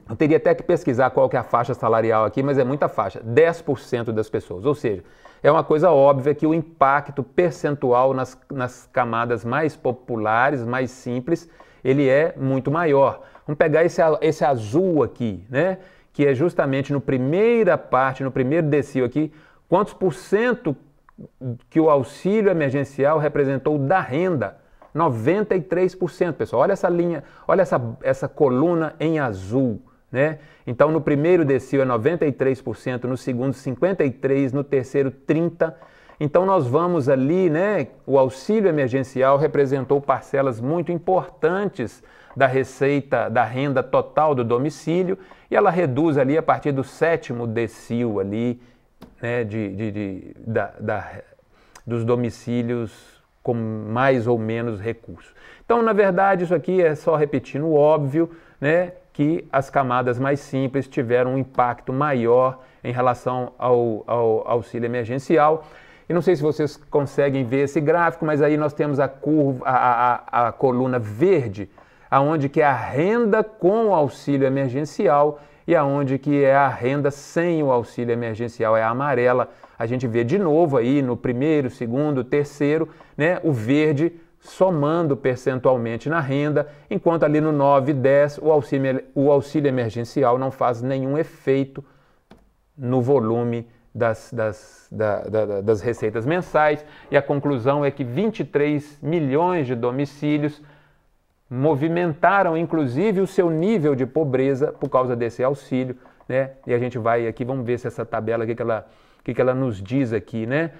eu teria até que pesquisar qual que é a faixa salarial aqui, mas é muita faixa, 10% das pessoas. Ou seja, é uma coisa óbvia que o impacto percentual nas camadas mais populares, mais simples, ele é muito maior. Vamos pegar esse azul aqui, né? Que é justamente no primeira parte, no primeiro decil aqui, quantos por cento que o auxílio emergencial representou da renda? 93%, pessoal. Olha essa linha, olha essa coluna em azul, né? Então, no primeiro decil é 93%, no segundo 53%, no terceiro 30%. Então, nós vamos ali, né? O auxílio emergencial representou parcelas muito importantes da receita, da renda total do domicílio, e ela reduz ali a partir do 7º decil ali, né, dos domicílios com mais ou menos recursos. Então, na verdade, isso aqui é só repetindo o óbvio, né, que as camadas mais simples tiveram um impacto maior em relação ao auxílio emergencial. E não sei se vocês conseguem ver esse gráfico, mas aí nós temos a curva, a coluna verde, aonde que é a renda com o auxílio emergencial e aonde que é a renda sem o auxílio emergencial, é a amarela. A gente vê de novo aí no primeiro, segundo, terceiro, né, o verde somando percentualmente na renda, enquanto ali no 9 e 10 o auxílio emergencial não faz nenhum efeito no volume das receitas mensais, e a conclusão é que 23 milhões de domicílios movimentaram inclusive o seu nível de pobreza por causa desse auxílio, né? E a gente vai aqui, vamos ver se essa tabela, o que ela nos diz aqui, né?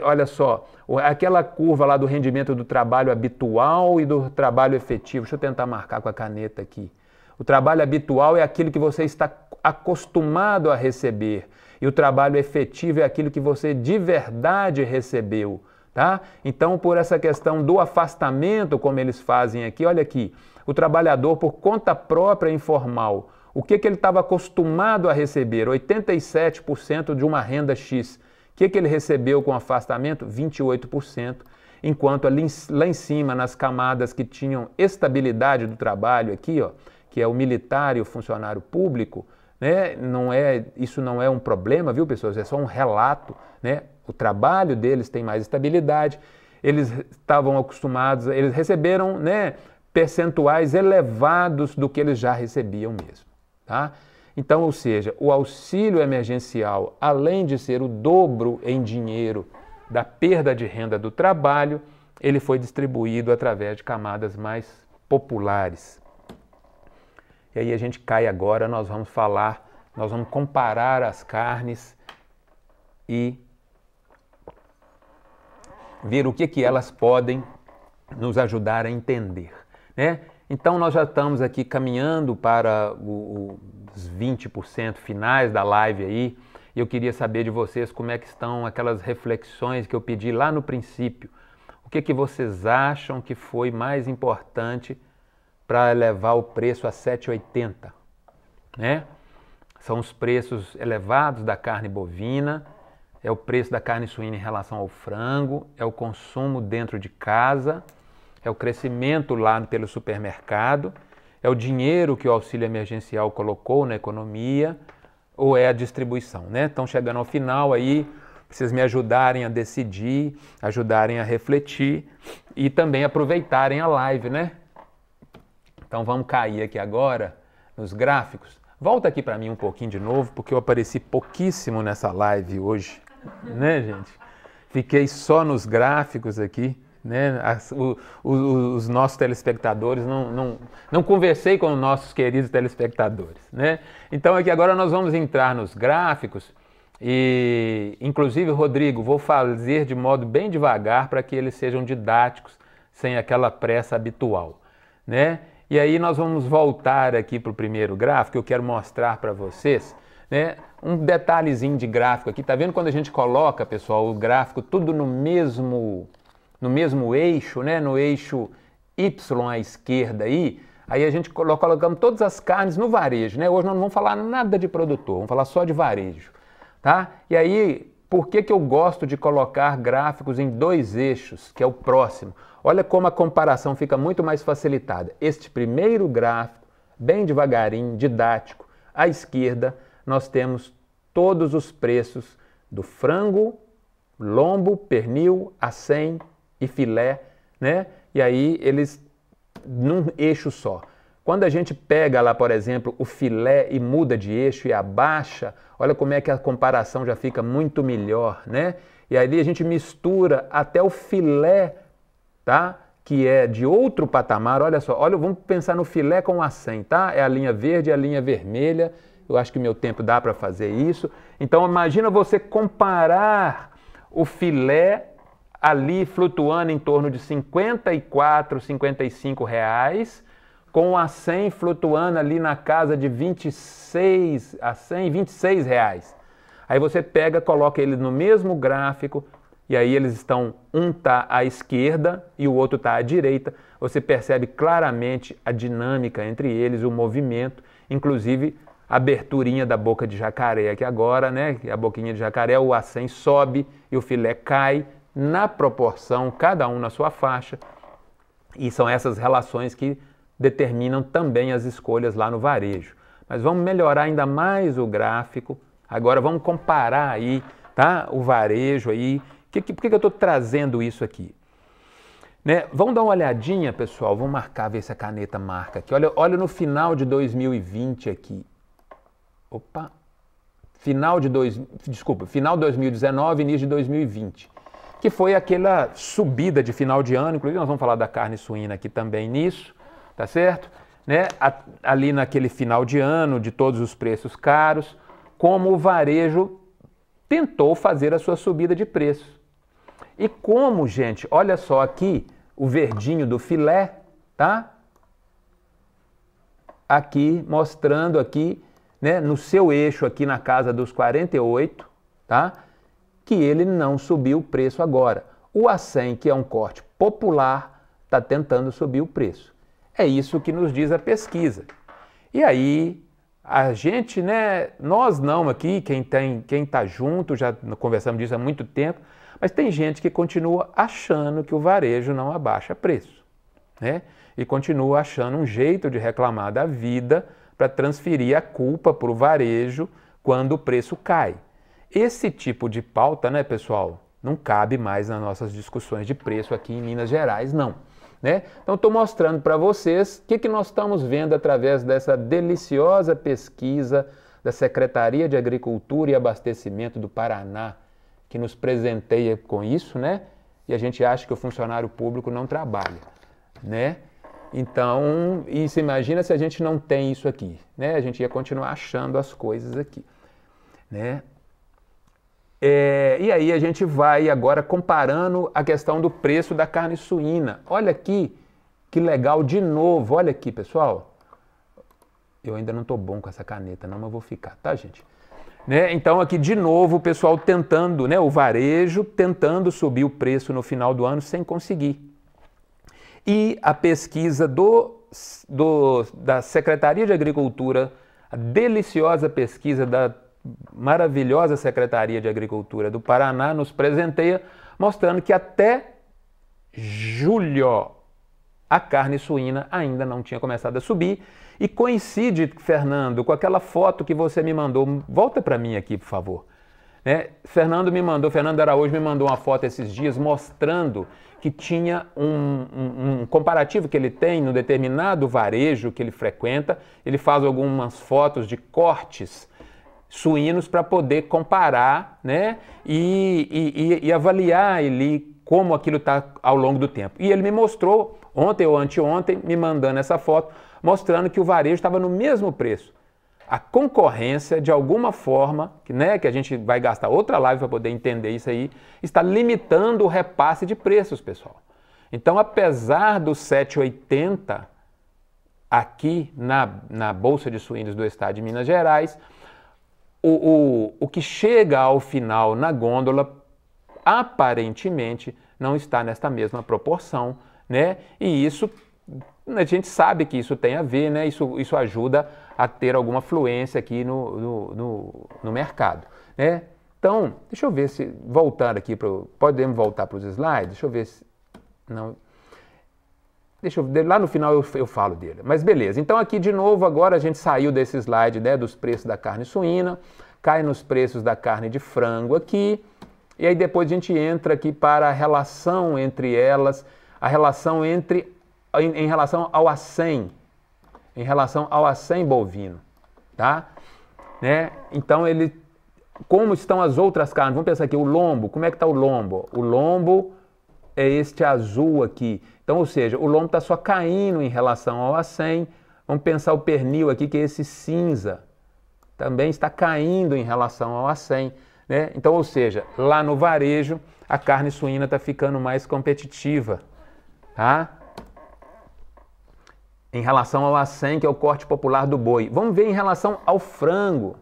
Olha só, aquela curva lá do rendimento do trabalho habitual e do trabalho efetivo. Deixa eu tentar marcar com a caneta aqui. O trabalho habitual é aquilo que você está acostumado a receber, e o trabalho efetivo é aquilo que você de verdade recebeu. Tá? Então, por essa questão do afastamento, como eles fazem aqui, olha aqui, o trabalhador por conta própria informal, o que ele estava acostumado a receber? 87% de uma renda X. O que ele recebeu com afastamento? 28%. Enquanto ali, lá em cima, nas camadas que tinham estabilidade do trabalho aqui, ó, que é o militar e o funcionário público, né? Isso não é um problema, viu, pessoas? É só um relato, né? O trabalho deles tem mais estabilidade, eles estavam acostumados, eles receberam, né, percentuais elevados do que eles já recebiam mesmo, tá? Então, ou seja, o auxílio emergencial, além de ser o dobro em dinheiro da perda de renda do trabalho, ele foi distribuído através de camadas mais populares. E aí a gente cai agora, nós vamos comparar as carnes e ver o que elas podem nos ajudar a entender, né? Então nós já estamos aqui caminhando para os 20% finais da live aí, e eu queria saber de vocês como é que estão aquelas reflexões que eu pedi lá no princípio. O que vocês acham que foi mais importante para elevar o preço a 7,80, né? São os preços elevados da carne bovina, é o preço da carne suína em relação ao frango, é o consumo dentro de casa, é o crescimento lá pelo supermercado, É o dinheiro que o auxílio emergencial colocou na economia ou é a distribuição, né? Estão chegando ao final aí, vocês me ajudarem a decidir, ajudarem a refletir e também aproveitarem a live, né? Então vamos cair aqui agora nos gráficos. Volta aqui para mim um pouquinho de novo, porque eu apareci pouquíssimo nessa live hoje, né, gente? Fiquei só nos gráficos aqui, né? Os nossos telespectadores, não conversei com os nossos queridos telespectadores, né? Então aqui agora nós vamos entrar nos gráficos e, inclusive, Rodrigo, vou fazer de modo bem devagar para que eles sejam didáticos, sem aquela pressa habitual, né? E aí nós vamos voltar aqui para o primeiro gráfico, eu quero mostrar para vocês, né, um detalhezinho de gráfico aqui. Tá vendo quando a gente coloca, pessoal, o gráfico tudo no mesmo eixo, né, no eixo Y à esquerda aí a gente colocamos todas as carnes no varejo, né? Hoje nós não vamos falar nada de produtor, vamos falar só de varejo, tá? E aí, por que eu gosto de colocar gráficos em dois eixos, que é o próximo? Olha como a comparação fica muito mais facilitada. Este primeiro gráfico, bem devagarinho, didático, à esquerda, nós temos todos os preços do frango, lombo, pernil, acém e filé, né? E aí eles num eixo só. Quando a gente pega lá, por exemplo, o filé e muda de eixo e abaixa, olha como é que a comparação já fica muito melhor, né? E aí a gente mistura até o filé, tá? Que é de outro patamar, olha só, olha, vamos pensar no filé com acém, tá? É a linha verde e a linha vermelha, eu acho que meu tempo dá para fazer isso. Então imagina você comparar o filé ali flutuando em torno de 54, 55 reais, com o acém flutuando ali na casa de 26 a 100, 26 reais. Aí você pega, coloca eles no mesmo gráfico, e aí eles estão, um está à esquerda e o outro está à direita. Você percebe claramente a dinâmica entre eles, o movimento, inclusive a aberturinha da boca de jacaré aqui agora, né? A boquinha de jacaré, o acém sobe e o filé cai na proporção, cada um na sua faixa. E são essas relações que determinam também as escolhas lá no varejo. Mas vamos melhorar ainda mais o gráfico. Agora vamos comparar aí, tá? O varejo aí. Por que eu estou trazendo isso aqui? Né? Vamos dar uma olhadinha, pessoal. Vamos marcar, ver se a caneta marca aqui. Olha no final de 2020 aqui. Opa! Final de 2019, início de 2020. Que foi aquela subida de final de ano. Inclusive nós vamos falar da carne suína aqui também nisso. Tá certo? Né? Ali naquele final de ano, de todos os preços caros, como o varejo tentou fazer a sua subida de preço. E como, gente, olha só aqui, o verdinho do filé, tá? Aqui, mostrando aqui, né, no seu eixo aqui na casa dos 48, tá? Que ele não subiu o preço agora. O acém, que é um corte popular, está tentando subir o preço. É isso que nos diz a pesquisa. E aí, a gente, né, nós não aqui, quem está junto, já conversamos disso há muito tempo, mas tem gente que continua achando que o varejo não abaixa preço, né? E continua achando um jeito de reclamar da vida para transferir a culpa para o varejo quando o preço cai. Esse tipo de pauta, né, pessoal, não cabe mais nas nossas discussões de preço aqui em Minas Gerais, não. Né? Então, estou mostrando para vocês o que nós estamos vendo através dessa deliciosa pesquisa da Secretaria de Agricultura e Abastecimento do Paraná, que nos presenteia com isso, né? E a gente acha que o funcionário público não trabalha, né? Então, isso, imagina se a gente não tem isso aqui, né? A gente ia continuar achando as coisas aqui, né? E aí a gente vai agora comparando a questão do preço da carne suína. Olha aqui, que legal, de novo, olha aqui, pessoal. Eu ainda não estou bom com essa caneta, não, mas vou ficar, tá, gente? Né? Então aqui de novo o pessoal tentando, né, o varejo tentando subir o preço no final do ano sem conseguir. E a pesquisa da Secretaria de Agricultura, a deliciosa pesquisa da maravilhosa Secretaria de Agricultura do Paraná nos presenteia, mostrando que até julho a carne suína ainda não tinha começado a subir. E coincide, Fernando, com aquela foto que você me mandou. Volta para mim aqui, por favor. Fernando Araújo me mandou uma foto esses dias mostrando que tinha um comparativo que ele tem no determinado varejo que ele frequenta. Ele faz algumas fotos de cortes suínos para poder comparar, né, e avaliar ali como aquilo está ao longo do tempo. E ele me mostrou, ontem ou anteontem, me mandando essa foto, mostrando que o varejo estava no mesmo preço. A concorrência, de alguma forma, né, que a gente vai gastar outra live para poder entender isso aí, está limitando o repasse de preços, pessoal. Então, apesar dos 7,80 aqui na Bolsa de Suínos do Estado de Minas Gerais, o que chega ao final na gôndola, aparentemente, não está nesta mesma proporção, né? E isso, a gente sabe que isso tem a ver, né? Isso ajuda a ter alguma fluência aqui no mercado, né? Então, deixa eu ver se, voltar aqui, podemos voltar para os slides? Deixa eu ver se, não, lá no final eu falo dele, mas beleza. Então aqui de novo agora a gente saiu desse slide, né, dos preços da carne suína, cai nos preços da carne de frango aqui, e aí depois a gente entra aqui para a relação entre elas, a relação em relação ao acém, em relação ao acém bovino, tá? Né? Então como estão as outras carnes? Vamos pensar aqui, o lombo, como é que está o lombo? O lombo é este azul aqui. Então, ou seja, o lombo está só caindo em relação ao acém. Vamos pensar o pernil aqui, que é esse cinza. Também está caindo em relação ao acém, né? Então, ou seja, lá no varejo, a carne suína está ficando mais competitiva, tá? Em relação ao acém, que é o corte popular do boi. Vamos ver em relação ao frango.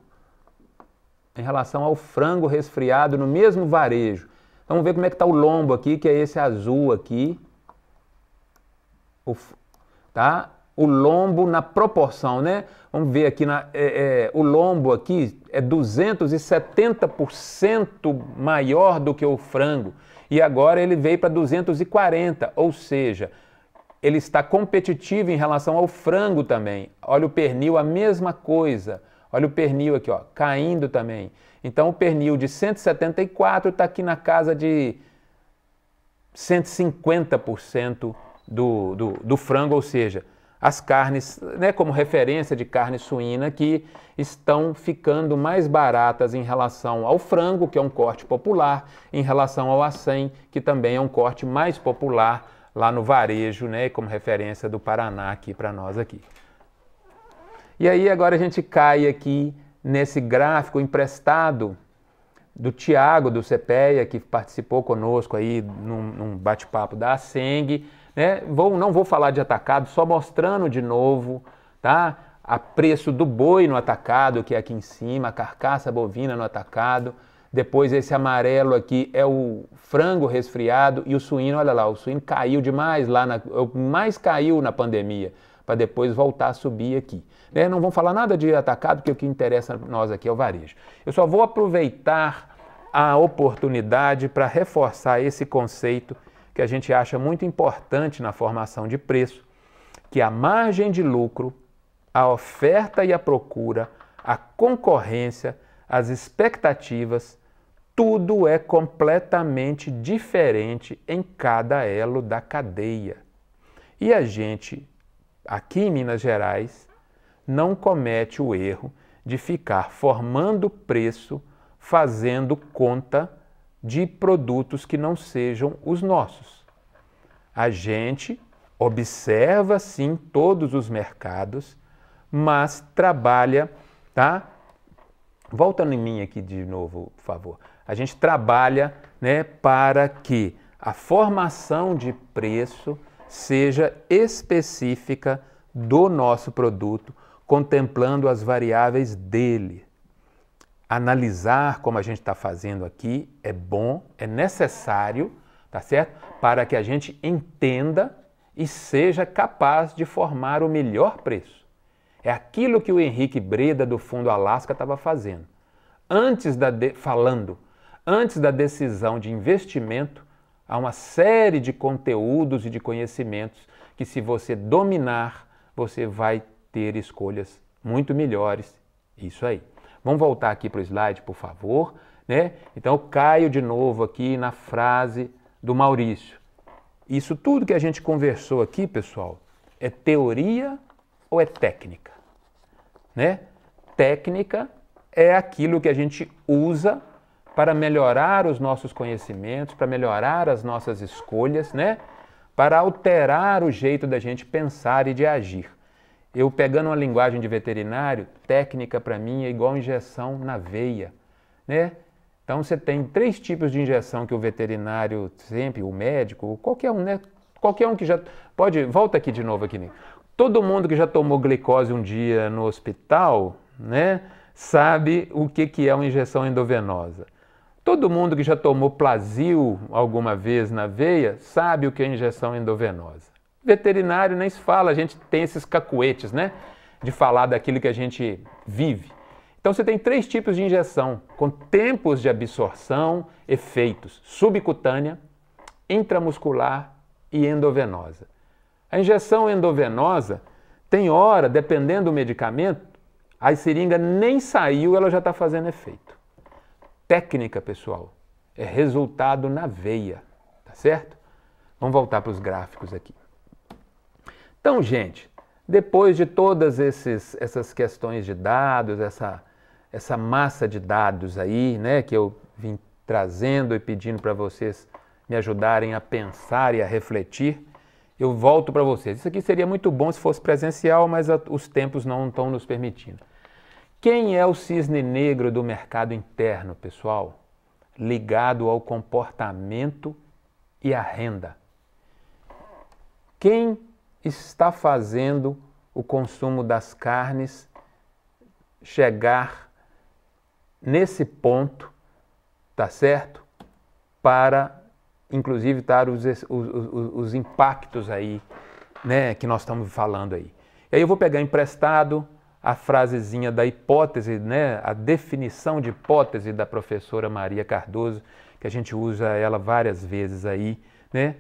Em relação ao frango resfriado no mesmo varejo. Vamos ver como é que está o lombo aqui, que é esse azul aqui. Tá? O lombo na proporção, né? Vamos ver aqui, o lombo aqui é 270% maior do que o frango. E agora ele veio para 240, ou seja, ele está competitivo em relação ao frango também. Olha o pernil, a mesma coisa. Olha o pernil aqui, ó, caindo também. Então o pernil de 174 está aqui na casa de 150% do frango, ou seja, as carnes, né, como referência de carne suína, que estão ficando mais baratas em relação ao frango, que é um corte popular, em relação ao acém, que também é um corte mais popular lá no varejo, né, como referência do Paraná aqui para nós aqui. E aí agora a gente cai aqui nesse gráfico emprestado do Tiago, do CPEA, que participou conosco aí num bate-papo da Aseng, né? Não vou falar de atacado, só mostrando de novo, tá? A preço do boi no atacado, que é aqui em cima, a carcaça bovina no atacado. Depois esse amarelo aqui é o frango resfriado e o suíno, olha lá, o suíno caiu demais lá, mais caiu na pandemia, para depois voltar a subir aqui. Né? Não vamos falar nada de atacado, porque o que interessa a nós aqui é o varejo. Eu só vou aproveitar a oportunidade para reforçar esse conceito que a gente acha muito importante na formação de preço, que a margem de lucro, a oferta e a procura, a concorrência, as expectativas, tudo é completamente diferente em cada elo da cadeia. E a gente, aqui em Minas Gerais, não comete o erro de ficar formando preço, fazendo conta de produtos que não sejam os nossos. A gente observa, sim, todos os mercados, mas trabalha, tá? Volta em mim aqui de novo, por favor. A gente trabalha, né, para que a formação de preço seja específica do nosso produto, contemplando as variáveis dele. Analisar, como a gente está fazendo aqui, é bom, é necessário, tá certo? Para que a gente entenda e seja capaz de formar o melhor preço. É aquilo que o Henrique Breda, do Fundo Alasca, estava fazendo. Antes da decisão de investimento, há uma série de conteúdos e de conhecimentos que se você dominar, você vai ter escolhas muito melhores. Isso aí. Vamos voltar aqui para o slide, por favor, né? Então eu caio de novo aqui na frase do Maurício. Isso tudo que a gente conversou aqui, pessoal, é teoria ou é técnica? Né? Técnica é aquilo que a gente usa para melhorar os nossos conhecimentos, para melhorar as nossas escolhas, né? Para alterar o jeito da gente pensar e de agir. Eu pegando uma linguagem de veterinário, técnica para mim é igual injeção na veia, né? Então você tem 3 tipos de injeção que o veterinário sempre, o médico, qualquer um, né? Qualquer um que já pode, volta aqui de novo aqui. Todo mundo que já tomou glicose um dia no hospital, né, sabe o que é uma injeção endovenosa. Todo mundo que já tomou Plasil alguma vez na veia sabe o que é injeção endovenosa. Veterinário nem se fala, a gente tem esses cacuetes, né, de falar daquilo que a gente vive. Então você tem 3 tipos de injeção, com tempos de absorção, efeitos: subcutânea, intramuscular e endovenosa. A injeção endovenosa tem hora, dependendo do medicamento, a seringa nem saiu, ela já está fazendo efeito. Técnica, pessoal, é resultado na veia, tá certo? Vamos voltar para os gráficos aqui. Então, gente, depois de todas essas questões de dados, essa massa de dados aí, né, que eu vim trazendo e pedindo para vocês me ajudarem a pensar e a refletir, eu volto para vocês. Isso aqui seria muito bom se fosse presencial, mas os tempos não estão nos permitindo. Quem é o cisne negro do mercado interno, pessoal? Ligado ao comportamento e à renda. Quem está fazendo o consumo das carnes chegar nesse ponto, tá certo? Para, inclusive, dar os impactos aí, né, que nós estamos falando aí. E aí eu vou pegar emprestado a frasezinha da hipótese, né, a definição de hipótese da professora Maria Cardoso, que a gente usa ela várias vezes aí, né?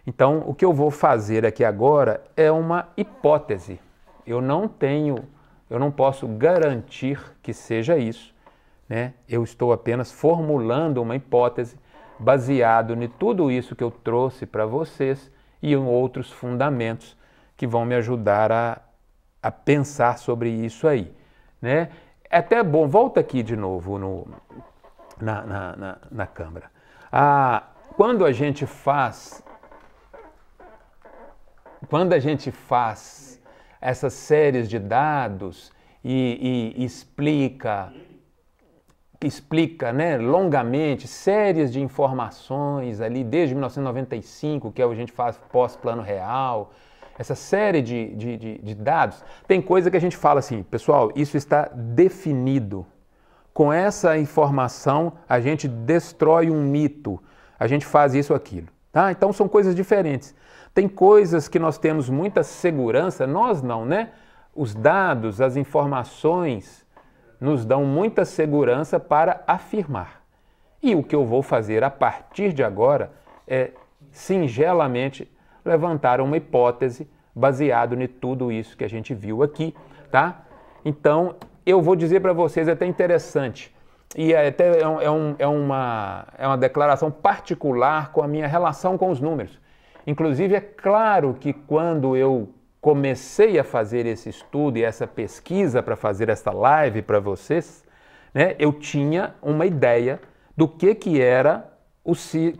Então, o que eu vou fazer aqui agora é uma hipótese. Eu não posso garantir que seja isso, né? Eu estou apenas formulando uma hipótese baseado em tudo isso que eu trouxe para vocês e em outros fundamentos que vão me ajudar a pensar sobre isso aí, né? É até bom, volta aqui de novo na câmera. Quando a gente faz essas séries de dados e explica, né, longamente, séries de informações ali, desde 1995, que a gente faz pós-plano real, essa série de dados, tem coisa que a gente fala assim, pessoal, isso está definido. Com essa informação, a gente destrói um mito, a gente faz isso ou aquilo. Tá? Então, são coisas diferentes. Tem coisas que nós temos muita segurança, nós não, né? Os dados, as informações nos dão muita segurança para afirmar. E o que eu vou fazer a partir de agora é, singelamente, levantar uma hipótese baseado em tudo isso que a gente viu aqui, tá? Então, eu vou dizer para vocês, é até interessante, e até é uma declaração particular com a minha relação com os números. Inclusive, é claro que quando eu comecei a fazer esse estudo e essa pesquisa para fazer esta live para vocês, né, eu tinha uma ideia do que era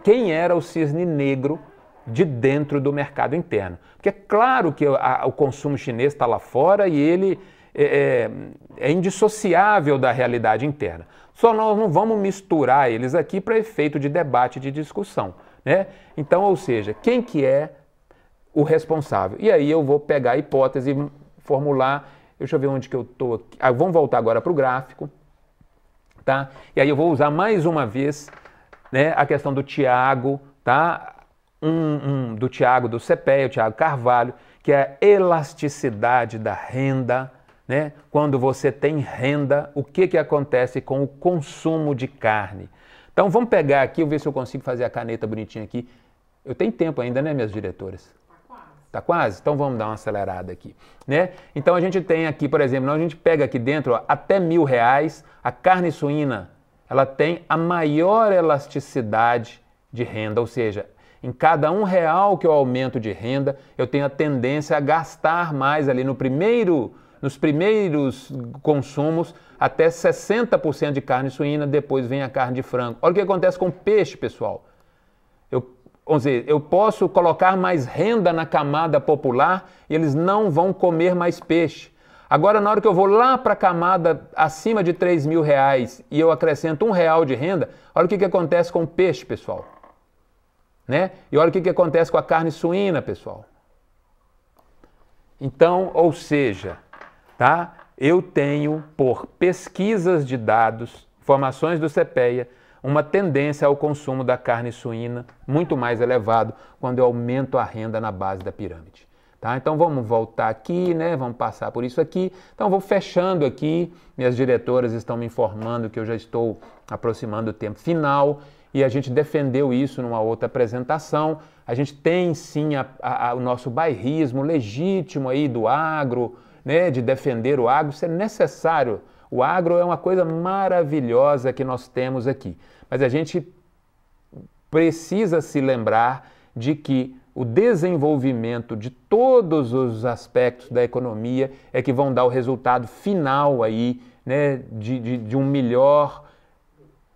quem era o cisne negro de dentro do mercado interno. Porque é claro que o consumo chinês está lá fora e ele é indissociável da realidade interna. Só nós não vamos misturar eles aqui para efeito de debate e de discussão, né? Então, ou seja, quem que é o responsável? E aí eu vou pegar a hipótese e formular, deixa eu ver onde que eu estou aqui. Vamos voltar agora para o gráfico, tá? E aí eu vou usar mais uma vez, né, a questão do Tiago, tá? Do Tiago do CPEA, o Tiago Carvalho, que é a elasticidade da renda, né? Quando você tem renda, o que acontece com o consumo de carne? Então vamos pegar aqui, eu ver se eu consigo fazer a caneta bonitinha aqui. Eu tenho tempo ainda, né, minhas diretoras? Tá quase? Então vamos dar uma acelerada aqui, né? Então a gente tem aqui, por exemplo, a gente pega aqui dentro, ó, até R$1.000, a carne suína, ela tem a maior elasticidade de renda, ou seja, em cada R$1 que eu aumento de renda, eu tenho a tendência a gastar mais ali nos primeiros consumos, até 60% de carne suína, depois vem a carne de frango. Olha o que acontece com o peixe, pessoal. Vamos dizer, eu posso colocar mais renda na camada popular e eles não vão comer mais peixe. Agora, na hora que eu vou lá para a camada acima de R$3.000 e eu acrescento R$1 de renda, olha o que acontece com o peixe, pessoal. Né? E olha o que acontece com a carne suína, pessoal. Então, ou seja, tá? Eu tenho, por pesquisas de dados, informações do CPEA, uma tendência ao consumo da carne suína muito mais elevado quando eu aumento a renda na base da pirâmide. Tá? Então vamos voltar aqui, né? Vamos passar por isso aqui. Então vou fechando aqui, minhas diretoras estão me informando que eu já estou aproximando o tempo final e a gente defendeu isso numa outra apresentação. A gente tem sim o nosso bairrismo legítimo aí do agro, né? De defender o agro, isso é necessário. O agro é uma coisa maravilhosa que nós temos aqui. Mas a gente precisa se lembrar de que o desenvolvimento de todos os aspectos da economia é que vão dar o resultado final aí, né, de um melhor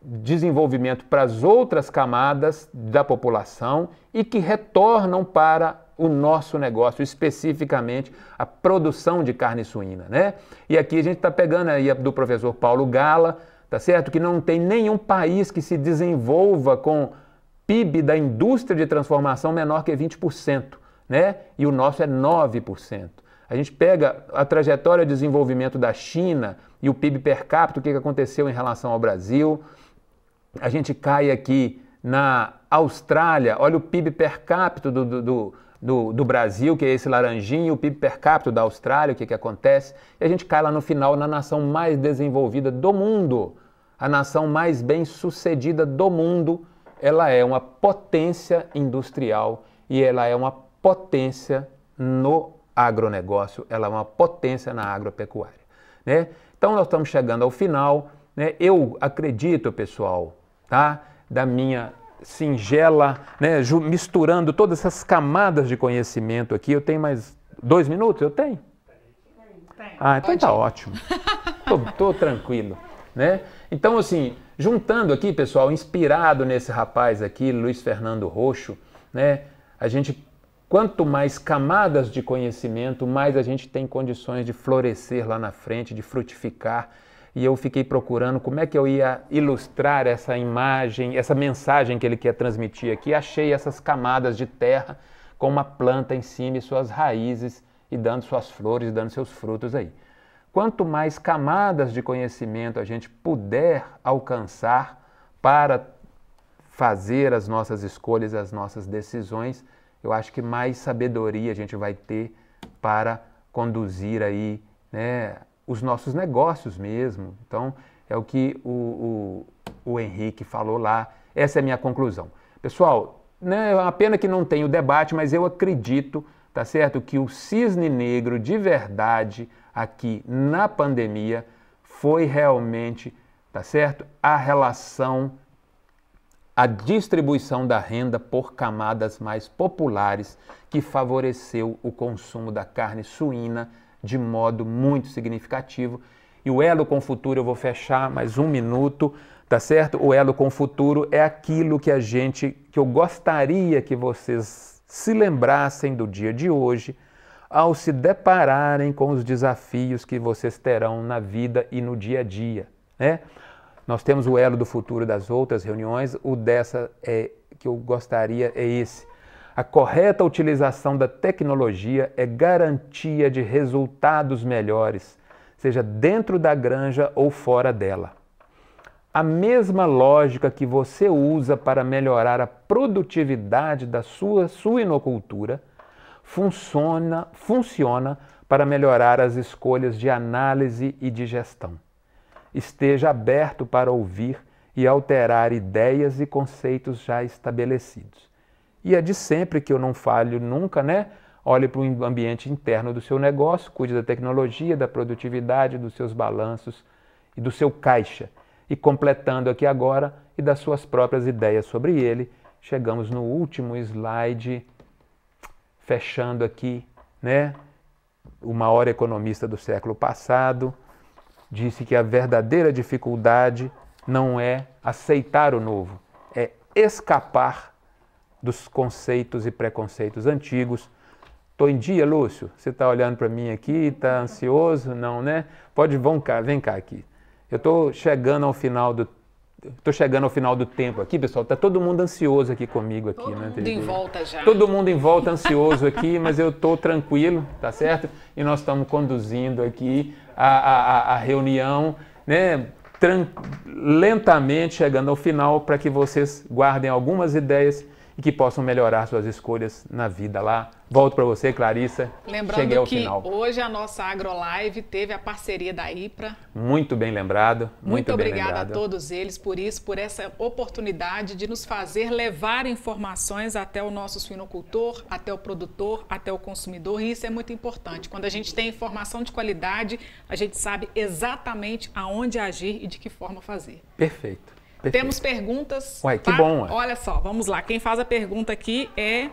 desenvolvimento para as outras camadas da população e que retornam para o nosso negócio, especificamente a produção de carne suína, né? E aqui a gente está pegando aí do professor Paulo Gala, tá certo? Que não tem nenhum país que se desenvolva com PIB da indústria de transformação menor que 20%, né? E o nosso é 9%. A gente pega a trajetória de desenvolvimento da China e o PIB per capita, o que aconteceu em relação ao Brasil. A gente cai aqui na Austrália, olha o PIB per capita do Brasil, que é esse laranjinho, o PIB per capita da Austrália, o que acontece? E a gente cai lá no final na nação mais desenvolvida do mundo, a nação mais bem-sucedida do mundo. Ela é uma potência industrial e ela é uma potência no agronegócio, ela é uma potência na agropecuária, né? Então nós estamos chegando ao final, né? Eu acredito, pessoal, tá? Da minha singela, né, misturando todas essas camadas de conhecimento aqui. Eu tenho mais 2 minutos? Eu tenho? Tem. Ah, então tá ótimo. Tô tranquilo, né? Então, assim, juntando aqui, pessoal, inspirado nesse rapaz aqui, Luiz Fernando Roxo, né, quanto mais camadas de conhecimento, mais a gente tem condições de florescer lá na frente, de frutificar. E eu fiquei procurando como é que eu ia ilustrar essa imagem, essa mensagem que ele quer transmitir aqui. Achei essas camadas de terra com uma planta em cima e suas raízes e dando suas flores, dando seus frutos aí. Quanto mais camadas de conhecimento a gente puder alcançar para fazer as nossas escolhas, as nossas decisões, eu acho que mais sabedoria a gente vai ter para conduzir aí, né, os nossos negócios mesmo. Então, é o que o Henrique falou lá. Essa é a minha conclusão. Pessoal, né, é uma pena que não tem o debate, mas eu acredito, tá certo, que o cisne negro de verdade aqui na pandemia foi realmente, tá certo, a relação, a distribuição da renda por camadas mais populares que favoreceu o consumo da carne suína de modo muito significativo. E o elo com o futuro, eu vou fechar mais 1 minuto, tá certo? O elo com o futuro é aquilo que eu gostaria que vocês se lembrassem do dia de hoje, ao se depararem com os desafios que vocês terão na vida e no dia a dia, né? Nós temos o elo do futuro das outras reuniões, o dessa que eu gostaria é esse. A correta utilização da tecnologia é garantia de resultados melhores, seja dentro da granja ou fora dela. A mesma lógica que você usa para melhorar a produtividade da sua suinocultura funciona para melhorar as escolhas de análise e de gestão. Esteja aberto para ouvir e alterar ideias e conceitos já estabelecidos. E é de sempre que eu não falho nunca, né? olhe para o ambiente interno do seu negócio, cuide da tecnologia, da produtividade, dos seus balanços e do seu caixa. E completando aqui agora e das suas próprias ideias sobre ele, chegamos no último slide, fechando aqui, né? O maior economista do século passado disse que a verdadeira dificuldade não é aceitar o novo, é escapar dos conceitos e preconceitos antigos. Estou em dia, Lúcio? Você está olhando para mim aqui, está ansioso? Não, né? Vem cá aqui. Eu estou chegando ao final do tempo aqui, pessoal. Está todo mundo ansioso aqui comigo aqui, né? Todo mundo em volta já. Todo mundo em volta ansioso aqui, mas eu estou tranquilo, tá certo? E nós estamos conduzindo aqui a reunião, né? Lentamente chegando ao final para que vocês guardem algumas ideias e que possam melhorar suas escolhas na vida lá. Volto para você, Clarissa. Lembrando Cheguei ao que final. Hoje a nossa AgroLive teve a parceria da IPRA. Muito bem lembrado. Muito obrigada a todos eles por isso, por essa oportunidade de nos fazer levar informações até o nosso suinocultor, até o produtor, até o consumidor. E isso é muito importante. Quando a gente tem informação de qualidade, a gente sabe exatamente aonde agir e de que forma fazer. Perfeito. Perfeito. Temos perguntas. Ué, que bom. Ué. Olha só, vamos lá. Quem faz a pergunta aqui é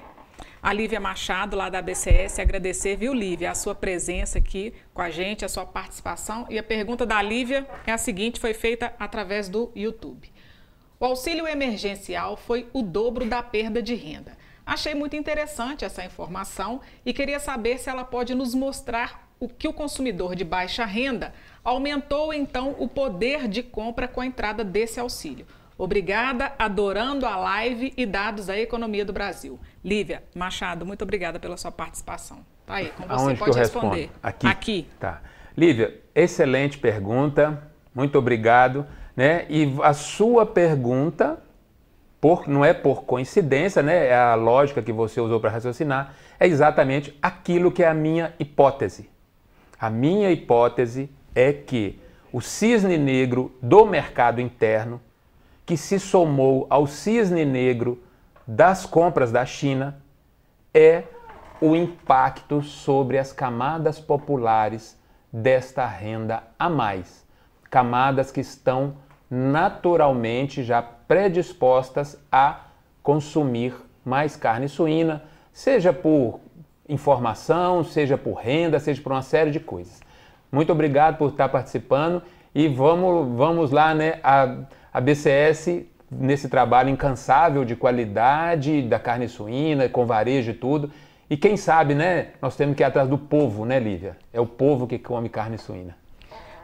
a Lívia Machado, lá da BCS. Agradecer, viu, Lívia, a sua presença aqui com a gente, a sua participação. E a pergunta da Lívia é a seguinte, foi feita através do YouTube. O auxílio emergencial foi o dobro da perda de renda. Achei muito interessante essa informação e queria saber se ela pode nos mostrar o que o consumidor de baixa renda aumentou, então, o poder de compra com a entrada desse auxílio. Obrigada, adorando a live e dados da economia do Brasil. Lívia Machado, muito obrigada pela sua participação. Tá aí, com você. Aonde pode que eu responder. Respondo? Aqui. Tá. Lívia, excelente pergunta, muito obrigado. Né? E a sua pergunta, não é por coincidência, né? É a lógica que você usou para raciocinar, é exatamente aquilo que é a minha hipótese. A minha hipótese é que o cisne negro do mercado interno, que se somou ao cisne negro das compras da China, é o impacto sobre as camadas populares desta renda a mais. Camadas que estão naturalmente já predispostas a consumir mais carne suína, seja por informação, seja por renda, seja por uma série de coisas. Muito obrigado por estar participando e vamos lá, né? A BCS, nesse trabalho incansável de qualidade da carne suína, com varejo e tudo. E quem sabe, né? Nós temos que ir atrás do povo, né, Lívia? É o povo que come carne suína.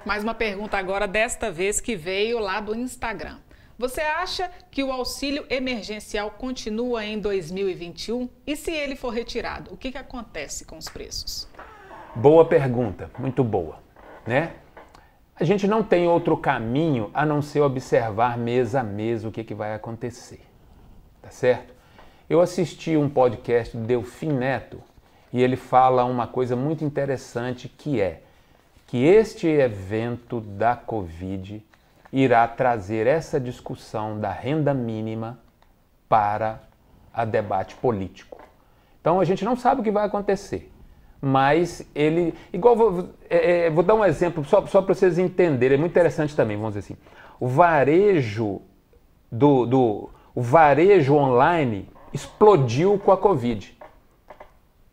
Mais uma pergunta agora, desta vez que veio lá do Instagram. Você acha que o auxílio emergencial continua em 2021? E se ele for retirado, o que acontece com os preços? Boa pergunta, muito boa, né? A gente não tem outro caminho a não ser observar mês a mês o que vai acontecer, tá certo? Eu assisti um podcast do Delfim Neto e ele fala uma coisa muito interessante que é que este evento da Covid irá trazer essa discussão da renda mínima para a debate político. Então a gente não sabe o que vai acontecer, mas ele... vou dar um exemplo só para vocês entenderem, é muito interessante também, vamos dizer assim. O varejo, o varejo online explodiu com a Covid.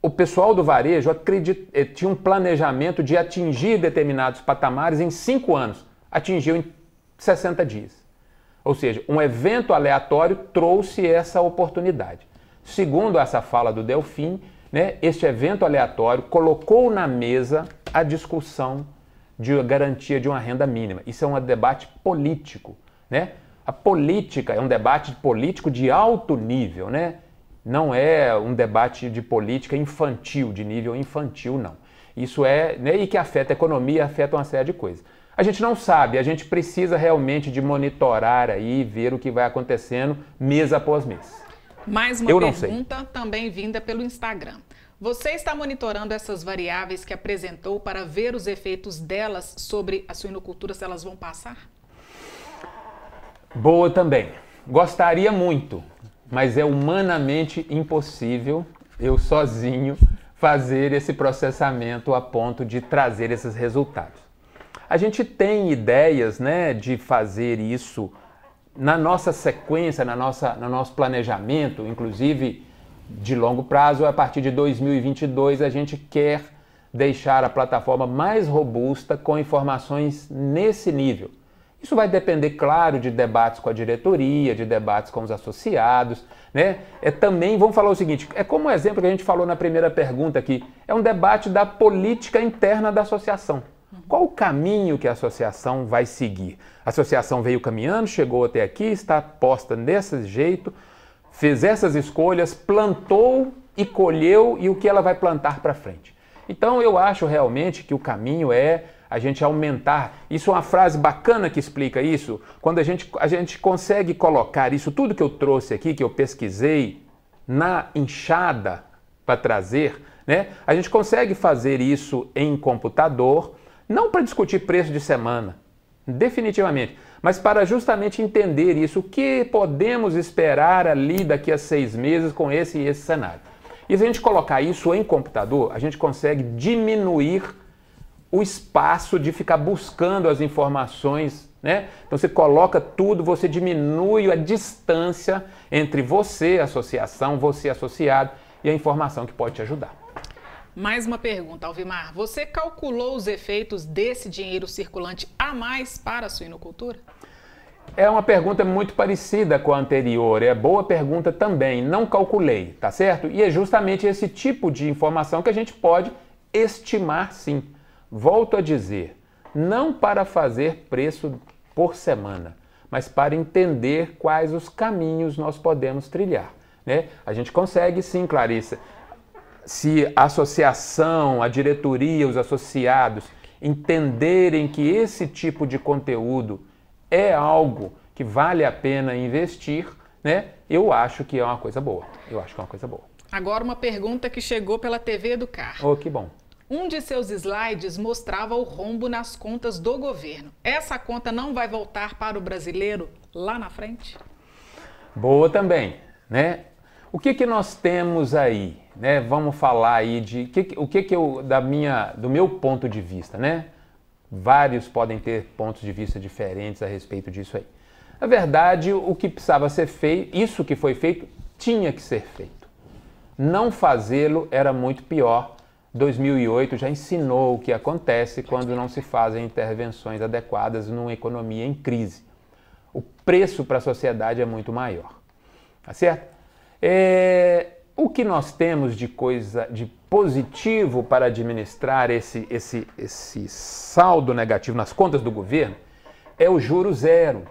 O pessoal do varejo tinha um planejamento de atingir determinados patamares em 5 anos. Atingiu em 60 dias. Ou seja, um evento aleatório trouxe essa oportunidade. Segundo essa fala do Delfim, né, este evento aleatório colocou na mesa a discussão de garantia de uma renda mínima. Isso é um debate político, né? A política é um debate político de alto nível, né? Não é um debate de política infantil, de nível infantil, não. Isso é, né, e que afeta a economia, afeta uma série de coisas. A gente não sabe, a gente precisa realmente de monitorar aí, ver o que vai acontecendo mês após mês. Mais uma pergunta também vinda pelo Instagram. Você está monitorando essas variáveis que apresentou para ver os efeitos delas sobre a suinocultura, se elas vão passar? Boa também. Gostaria muito, mas é humanamente impossível eu sozinho fazer esse processamento a ponto de trazer esses resultados. A gente tem ideias, né, de fazer isso na nossa sequência, no nosso planejamento, inclusive de longo prazo. A partir de 2022 a gente quer deixar a plataforma mais robusta com informações nesse nível. Isso vai depender, claro, de debates com a diretoria, de debates com os associados, né? Também, vamos falar o seguinte, é como o exemplo que a gente falou na primeira pergunta aqui, é um debate da política interna da associação. Qual o caminho que a associação vai seguir? A associação veio caminhando, chegou até aqui, está posta desse jeito, fez essas escolhas, plantou e colheu, e o que ela vai plantar para frente. Então eu acho realmente que o caminho é a gente aumentar. Isso é uma frase bacana que explica isso, quando a gente consegue colocar isso, tudo que eu trouxe aqui, que eu pesquisei, na enxada para trazer, né? A gente consegue fazer isso em computador, não para discutir preço de semana, definitivamente, mas para justamente entender isso, o que podemos esperar ali daqui a 6 meses com esse e esse cenário. E se a gente colocar isso em computador, a gente consegue diminuir o espaço de ficar buscando as informações, né? Então você coloca tudo, você diminui a distância entre você, associação, você, associado, e a informação que pode te ajudar. Mais uma pergunta, Alvimar. Você calculou os efeitos desse dinheiro circulante a mais para a suinocultura? É uma pergunta muito parecida com a anterior, é boa pergunta também, não calculei, tá certo? E é justamente esse tipo de informação que a gente pode estimar sim. Volto a dizer, não para fazer preço por semana, mas para entender quais os caminhos nós podemos trilhar, né? A gente consegue sim, Clarissa, se a associação, a diretoria, os associados entenderem que esse tipo de conteúdo é algo que vale a pena investir, né? Eu acho que é uma coisa boa. Eu acho que é uma coisa boa. Agora uma pergunta que chegou pela TV Educar. Oh, que bom. Um de seus slides mostrava o rombo nas contas do governo. Essa conta não vai voltar para o brasileiro lá na frente? Boa também, né? O que nós temos aí, né? Vamos falar aí de do meu ponto de vista, né? Vários podem ter pontos de vista diferentes a respeito disso aí. Na verdade, o que precisava ser feito, isso que foi feito, tinha que ser feito. Não fazê-lo era muito pior. 2008 já ensinou o que acontece quando não se fazem intervenções adequadas numa economia em crise. O preço para a sociedade é muito maior, tá certo? O que nós temos de coisa de positivo para administrar esse saldo negativo nas contas do governo é o juro zero.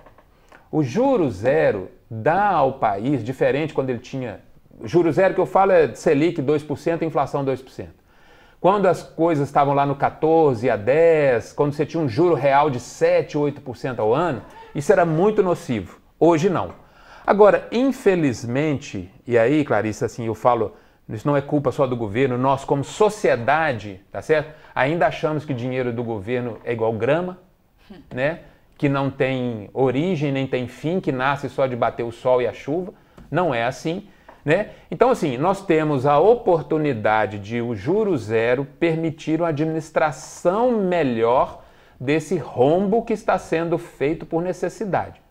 O juro zero dá ao país, diferente quando ele tinha... Juro zero que eu falo é Selic 2%, inflação 2%. Quando as coisas estavam lá no 14 a 10, quando você tinha um juro real de 7, 8% ao ano, isso era muito nocivo. Hoje não. Agora, infelizmente, e aí, Clarissa, assim, eu falo, isso não é culpa só do governo, nós como sociedade, tá certo? Ainda achamos que o dinheiro do governo é igual grama, né? Que não tem origem, nem tem fim, que nasce só de bater o sol e a chuva. Não é assim, né? Então, assim, nós temos a oportunidade de o juro zero permitir uma administração melhor desse rombo que está sendo feito por necessidade.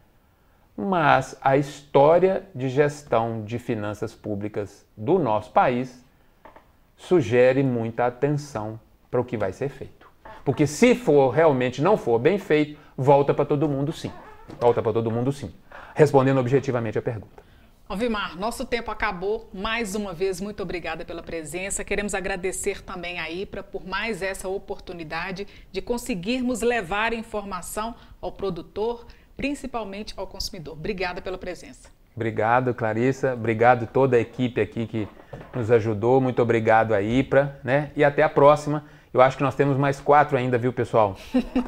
Mas a história de gestão de finanças públicas do nosso país sugere muita atenção para o que vai ser feito. Porque se for realmente não for bem feito, volta para todo mundo sim. Volta para todo mundo sim. Respondendo objetivamente a pergunta. Alvimar, nosso tempo acabou. Mais uma vez, muito obrigada pela presença. Queremos agradecer também à IPRA por mais essa oportunidade de conseguirmos levar informação ao produtor, principalmente ao consumidor. Obrigada pela presença. Obrigado, Clarissa. Obrigado toda a equipe aqui que nos ajudou. Muito obrigado à IPRA, né? E até a próxima. Eu acho que nós temos mais 4 ainda, viu, pessoal?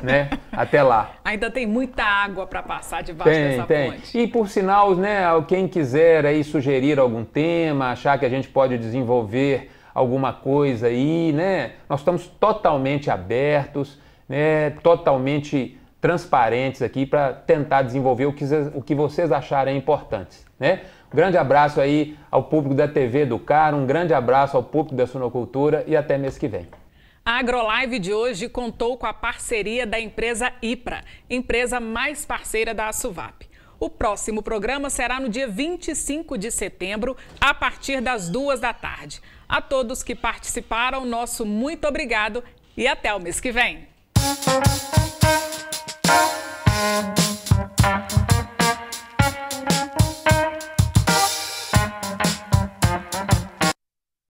Né? Até lá. Ainda tem muita água para passar debaixo dessa ponte. E por sinal, né, quem quiser aí sugerir algum tema, achar que a gente pode desenvolver alguma coisa aí, né? Nós estamos totalmente abertos, né? Totalmente transparentes aqui para tentar desenvolver o que vocês acharem importantes, né? Grande abraço aí ao público da TV Educar, um grande abraço ao público da Suinocultura e até mês que vem. A AgroLive de hoje contou com a parceria da empresa IPRA, empresa mais parceira da Asuvap. O próximo programa será no dia 25 de setembro, a partir das 2 da tarde. A todos que participaram, nosso muito obrigado e até o mês que vem.